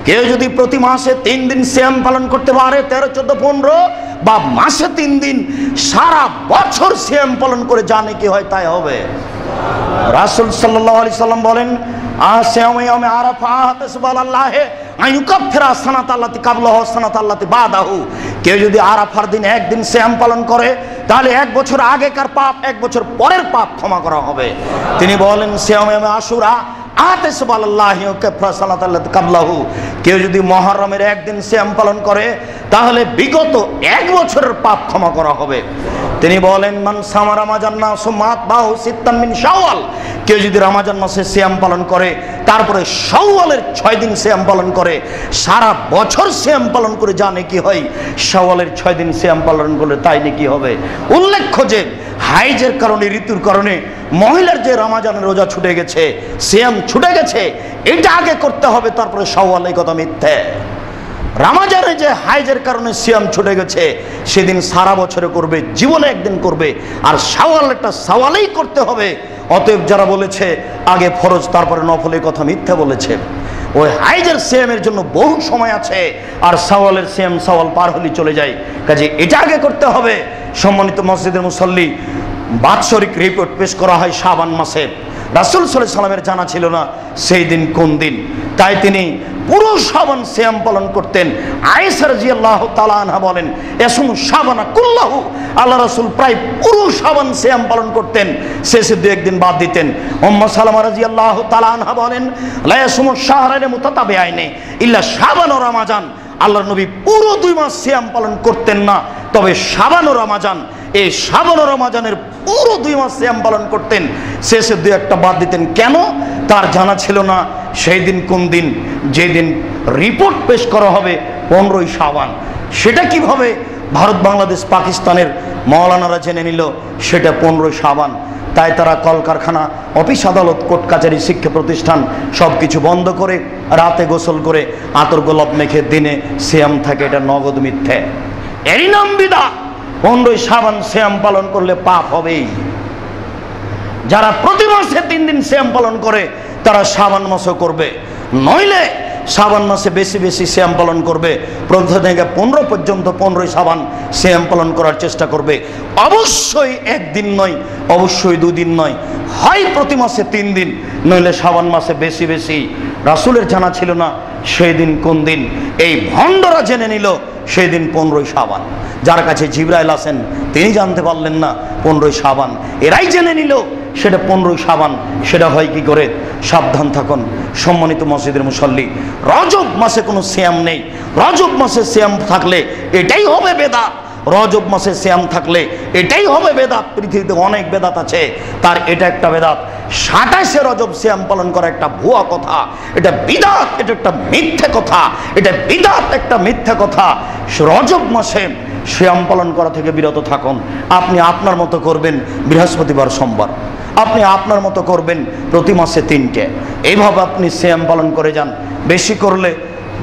কেউ যদি প্রতি মাসে 3 দিন সিয়াম পালন করতে পারে, 13, 14, 15, বা মাসে 3 দিন, সারা বছর সিয়াম পালন করে জানে কি হয় তাই হবে। রাসূল সাল্লাল্লাহু আলাইহি সাল্লাম বলেন, আসিয়ামে ইয়ামে আরাফা তাসবাল্লাহে আইয়ুকাফিরা সানাতাল্লাতি কাবলাহু সানাতাল্লাতি বাদাহু। কেউ যদি আরাফার দিন একদিন সিয়াম পালন করে, তাহলে 1 বছর আগেকার পাপ 1 বছর পরের পাপ ক্ষমা করা হবে। তিনি বলেন, সিয়ামে ইয়ামে আশুরা আতাসবাল্লাহি ওয়াকাফিরা সানাতাল্লাতি কাবলাহু। কেউ যদি মুহররমের একদিন সিয়াম পালন করে, তাহলে বিগত 1 বছরের পাপ ক্ষমা করা হবে। তিনি বলেন, মান সামা রমাজান না সুমাত বাহু সিত্তান মিন শাওয়াল। কেউ যদি রমাজান মাসে সিয়াম পালন করে, তারপরে শাওয়ালের 6 দিন সিয়াম পালন করে, সারা বছর সিয়াম পালন করে জানে কি হয়। শাওয়ালের 6 দিন সিয়াম পালন করলে তাই নাকি হবে। উল্লেখ্য যে হাইজের কারণে, ঋতুর কারণে মহিলার যে রমাজানের রোজা ছুটে গেছে, সিয়াম ছুটে গেছে, এটা আগে করতে হবে, তারপরে শাওয়াল। এই কথা মিথ্যে। রমাজানে যে হাইজের কারণে সিয়াম ছুটে গেছে, সেদিন সারা বছরে করবে, জীবনে একদিন করবে, আর শাওয়ালটা শাওয়ালেই করতে হবে। অতএব যারা বলেছে আগে ফরজ তারপরে নফল, এই কথা মিথ্যা বলেছে। ওই হাইজের সিয়ামের জন্য বহু সময় আছে, আর শাওয়ালের সিয়াম শাওয়াল পার হলেই চলে যায়। কাজে এটা আগে করতে হবে। সম্মানিত মসজিদের মুসল্লি, বাৎসরিক রিপোর্ট পেশ করা হয় শাবান মাসে। রাসূল সাল্লাল্লাহু আলাইহি সাল্লামের জানা ছিল না সেই দিন কোন দিন, তাই তিনি পুরো শাবান সিয়াম পালন করতেন। আয়েশা রাদিয়াল্লাহু তাআলা আনহা বলেন, ইয়াসুমু শাবানা কুল্লাহু। আল্লাহ রাসূল প্রায় পুরো শাবান সিয়াম পালন করতেন, শেষে 2-1 দিন বাদ দিতেন। উম্মু সালামা রাদিয়াল্লাহু তাআলা আনহা বলেন, লা ইয়াসুমু শাহরাইনি মুতাতাবিআইনি ইল্লা শাবান ও রমাজান। আল্লাহর নবী পুরো 2 মাস সিয়াম পালন করতেন না, তবে শাবান ও রমাজান, এই শাবান ও রমাজানের পুরো 2 মাস সিয়াম পালন করতেন, শেষে 2-1টা বাদ দিতেন। কেন? তার জানা ছিল না সেই দিন কোন দিন, যেদিন রিপোর্ট পেশ করা হবে 15ই শাবান। সেটা কিভাবে ভারত, বাংলাদেশ, পাকিস্তানের মাওলানারা জেনে নিল সেটা 15ই শাবান। তাই তারা কলকারখানা, অফিস আদালত, কোর্ট কাচারি, শিক্ষা প্রতিষ্ঠান সব কিছু বন্ধ করে রাতে গোসল করে আতর গোলাপ মেখে দিনে সিয়াম থাকে। এটা নগদ মিথ্যে। এরই নাম বিদআত। 15ই শাবান সিয়াম পালন করলে পাপ হবেই। যারা প্রতি মাসে 3 দিন সিয়াম পালন করে, তারা শাবান মাসও করবে। নইলে শাবান মাসে বেশি বেশি সিয়াম পালন করবে। প্রথম থেকে 15 পর্যন্ত 15ই শাবান সিয়াম পালন করার চেষ্টা করবে। অবশ্যই 1 দিন নয়, অবশ্যই 2 দিন নয়, হয় প্রতি মাসে 3 দিন, নইলে শাবান মাসে বেশি বেশি। রাসূলের জানা ছিল না সেই দিন কোন দিন, এই ভণ্ডরা জেনে নিল সেই দিন 15ই শাবান। যার কাছে জিবরাইল আছেন তিনি জানতে পারলেন না 15ই শাবান, এরাই জেনে নিল সেটা 15ই শাবান। সেটা হয় কি করে? সাবধান থাকুন সম্মানিত মসজিদের মুসল্লি। রজব মাসে কোনো সিয়াম নেই। রজব মাসে সিয়াম থাকলে এটাই হবে বেদাত। রজব মাসে সিয়াম থাকলে এটাই হবে বেদাত। পৃথিবীতে অনেক বেদাত আছে, তার এটা একটা বেদাত। 27শে রজব সিয়াম পালন করা একটা ভুয়া কথা, এটা বিদাত, এটা একটা মিথ্যে কথা, এটা বিদাত, একটা মিথ্যে কথা। রজব মাসে সিয়াম পালন করা থেকে বিরত থাকুন। আপনি আপনার মতো করবেন বৃহস্পতিবার সোমবার, আপনি আপনার মতো করবেন প্রতি মাসে 3টে, এইভাবে আপনি সিয়াম পালন করে যান। বেশি করলে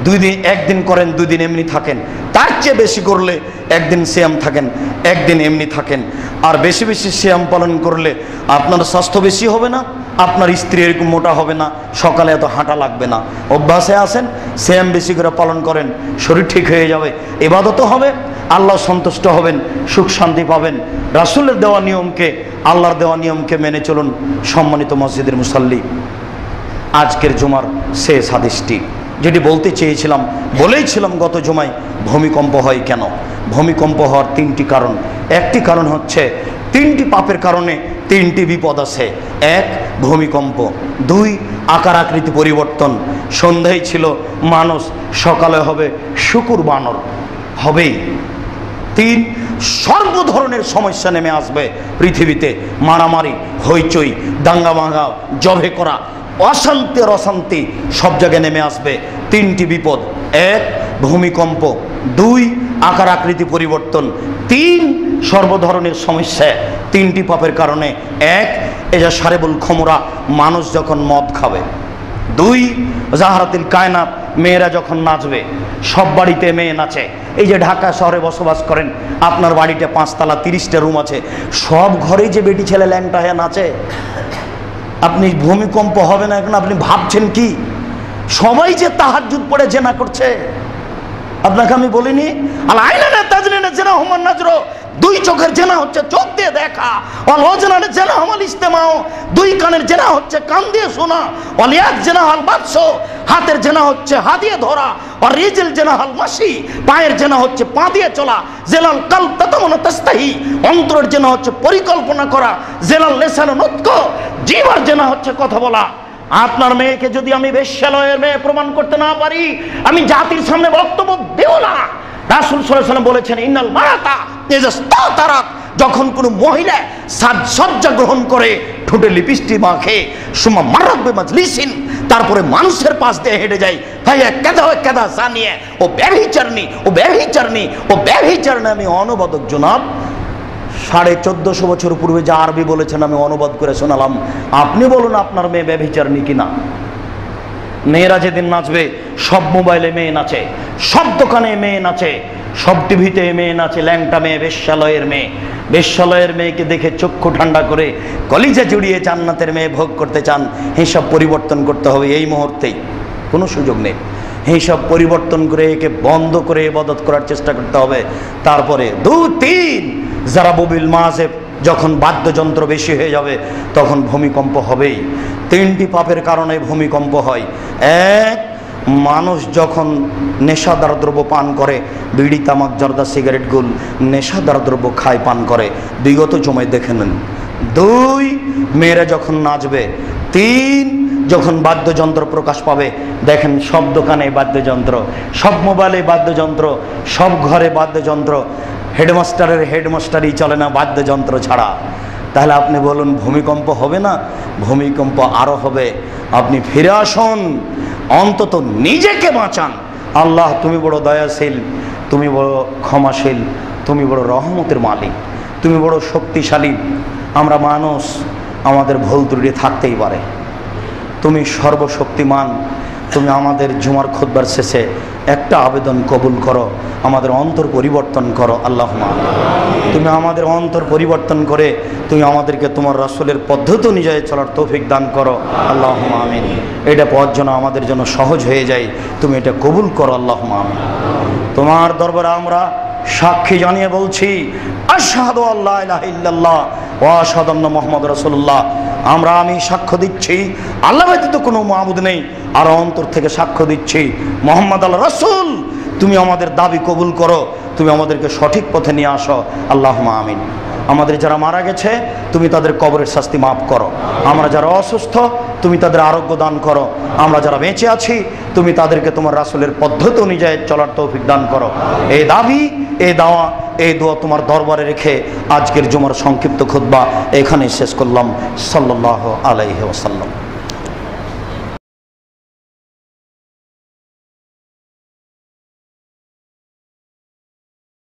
2 দিন, 1 দিন করেন, 2 দিন এমনি থাকেন। তার চেয়ে বেশি করলে 1 দিন সিয়াম থাকেন, 1 দিন এমনি থাকেন। আর বেশি বেশি সিয়াম পালন করলে আপনার স্বাস্থ্য বেশি হবে না, আপনার স্ত্রী এরকম মোটা হবে না, সকালে এত হাঁটা লাগবে না। অভ্যাসে আসেন, সিয়াম বেশি করে পালন করেন, শরীর ঠিক হয়ে যাবে, ইবাদতও হবে, আল্লাহ সন্তুষ্ট হবেন, সুখ শান্তি পাবেন। রাসূলের দেওয়া নিয়মকে, আল্লাহর দেওয়া নিয়মকে মেনে চলুন। সম্মানিত মসজিদের মুসল্লি, আজকের জুমার শেষ হাদিসটি যেটি বলতে চেয়েছিলাম, বলেইছিলাম গত জুমায়, ভূমিকম্প হয় কেন? ভূমিকম্প হওয়ার 3টি কারণ। একটি কারণ হচ্ছে 3টি পাপের কারণে 3টি বিপদ আছে। 1 ভূমিকম্প, 2 আকার আকৃতি পরিবর্তন, সন্ধ্যায় ছিল মানুষ, সকালে হবে শুকুর বানর, হবেই। 3 সর্ব ধরনের সমস্যা নেমে আসবে পৃথিবীতে। মারামারি, হইচই, দাঙ্গা ভাঙা, জবে করা, অশান্তির অশান্তি সব জায়গায় নেমে আসবে। তিনটি বিপদ: এক, ভূমিকম্প; দুই, আকার আকৃতি পরিবর্তন; তিন, সর্বধরনের সমস্যা। তিনটি পাপের কারণে: এক, এজা সারেবুল খমরা, মানুষ যখন মদ খাবে; দুই, জাহারাতিল কায়নাত, মেয়েরা যখন নাচবে। সব বাড়িতে মেয়ে নাচে। এই যে ঢাকা শহরে বসবাস করেন, আপনার বাড়িতে 5 তলা 30টা রুম আছে, সব ঘরেই যে বেটি ছেলে ল্যাংটা হয়ে নাচে। আপনি ভূমিকম্প হবে না এখন আপনি ভাবছেন কি? সবাই যে তাহাজ্জুদ পড়ে জেনা করছে। আপনাকে আমি বলিনি আল আইনানা তাজনিনা জেনা হুমান নাজর, দুই চোখের জেনা হচ্ছে চোখ দিয়ে দেখা। অল ওজনার জেনা হুমাল ইস্তেমাও, দুই কানের জেনা হচ্ছে কান দিয়ে শোনা। অল ইয়াদ জেনা হাল বাদশ, হাতের জেনা হচ্ছে হাত দিয়ে ধরা। আর রিজিল জেনা হাল মাসি, পায়ের জেনা হচ্ছে পা দিয়ে চলা। জেলাল কালব তাতামনা তাস্তাহি, অন্তরের জেনা হচ্ছে পরিকল্পনা করা। জেলাল লিসান নুতক, জিহ্বার জেনা হচ্ছে কথা বলা। আপনার মেয়েকে যদি আমি বেশ্যালয়ের মেয়ে প্রমাণ করতে না পারি, আমি জাতির সামনে বক্তব্য দেব না। রাসূল সাল্লাল্লাহু আলাইহি ওয়াসাল্লাম বলেছেন, ইন্নাল মারাতা ইজাস্তাতারাত, যখন কোনো মহিলা সাজসজ্জা গ্রহণ করে, ঠোঁটে লিপস্টিক মাখে, সুমা মারাত বিমাজলিসিন, তারপরে মানুষের পাশ দিয়ে হেঁটে যায়, ভাইয়া কেদা হয় কেদা জানিয়ে, ও ব্যভিচারণী, ও ব্যভিচারণী, ও ব্যভিচারণী। আমি অনুবাদক জনাব, 1450 বছর পূর্বে যা আরবি বলেছেন আমি অনুবাদ করে শোনালাম। আপনি বলুন আপনার মেয়ে ব্যভিচারণী কিনা। মেয়েরা যেদিন নাচবে, সব মোবাইলে মেয়ে নাচে, সব দোকানে মেয়ে নাচে, সব টিভিতে মেয়ে নাচে। ল্যাংটা মেয়ে, বেশ্যালয়ের মেয়ে। বেশ্যালয়ের মেয়েকে দেখে চক্ষু ঠান্ডা করে কলিজা জুড়িয়ে জান্নাতের মেয়ে ভোগ করতে চান, এইসব পরিবর্তন করতে হবে এই মুহূর্তেই, কোনো সুযোগ নেই। এইসব পরিবর্তন করে একে বন্ধ করে ইবাদত করার চেষ্টা করতে হবে। তারপরে 2, 3, জারাবুবিল মাজেব, যখন বাদ্যযন্ত্র বেশি হয়ে যাবে তখন ভূমিকম্প হবেই। 3টি পাপের কারণে ভূমিকম্প হয়। এক, মানুষ যখন নেশাদার দ্রব্য পান করে, বিড়ি, তামাক, জর্দা, সিগারেট, গুল, নেশাদার দ্রব্য খায়, পান করে, বিগত সময় দেখে নেন। 2, মেয়েরা যখন নাচবে। 3, যখন বাদ্যযন্ত্র প্রকাশ পাবে, দেখেন সব দোকানে বাদ্যযন্ত্র, সব মোবাইলে বাদ্যযন্ত্র, সব ঘরে বাদ্যযন্ত্র। হেডমাস্টারের হেডমাস্টারই চলে না বাদ্যযন্ত্র ছাড়া। তাহলে আপনি বলুন ভূমিকম্প হবে না? ভূমিকম্প আরও হবে। আপনি ফিরে আসুন, অন্তত নিজেকে বাঁচান। আল্লাহ, তুমি বড় দয়াশীল, তুমি বড় ক্ষমাশীল, তুমি বড় রহমতের মালিক, তুমি বড় শক্তিশালী। আমরা মানুষ, আমাদের ভুল ত্রুটি থাকতেই পারে। তুমি সর্বশক্তিমান। তুমি আমাদের জুমার খুতবার শেষে একটা আবেদন কবুল করো, আমাদের অন্তর পরিবর্তন করো। আল্লাহুম্মা তুমি আমাদের অন্তর পরিবর্তন করে তুমি আমাদেরকে তোমার রাসূলের পদ্ধতি অনুযায়ী চলার তৌফিক দান করো। আল্লাহুম্মা আমিন। এটা পাওয়ার জন্য আমাদের জন্য সহজ হয়ে যায়, তুমি এটা কবুল করো। আল্লাহুম্মা আমিন। তোমার দরবারে আমরা সাক্ষী জানিয়ে বলছি, আশহাদু আল্লা ইলাহা ইল্লাল্লাহ ওয়া আশহাদু আন্না মুহাম্মাদুর রাসূলুল্লাহ। আমি সাক্ষ্য দিচ্ছি আল্লাহ ব্যতীত কোনো মাবুদ নেই, আর অন্তর থেকে সাক্ষ্য দিচ্ছি মুহাম্মদ আল্লাহ রাসূল। তুমি আমাদের দাবি কবুল করো, তুমি আমাদেরকে সঠিক পথে নিয়ে আসো। আল্লাহুম্মা আমিন। আমাদের যারা মারা গেছে তুমি তাদের কবরের শাস্তি মাফ করো। আমরা যারা অসুস্থ তুমি তাদের আরোগ্য দান করো। আমরা যারা বেঁচে আছি তুমি তাদেরকে তোমার রাসূলের পদ্ধতি অনুযায়ী চলার তৌফিক দান করো। এই দাবি, এই দাওয়া, এই দোয়া তোমার দরবারে রেখে আজকের জুমার সংক্ষিপ্ত খুতবা এখানেই শেষ করলাম। সাল্লাল্লাহু আলাইহি ওয়াসাল্লাম।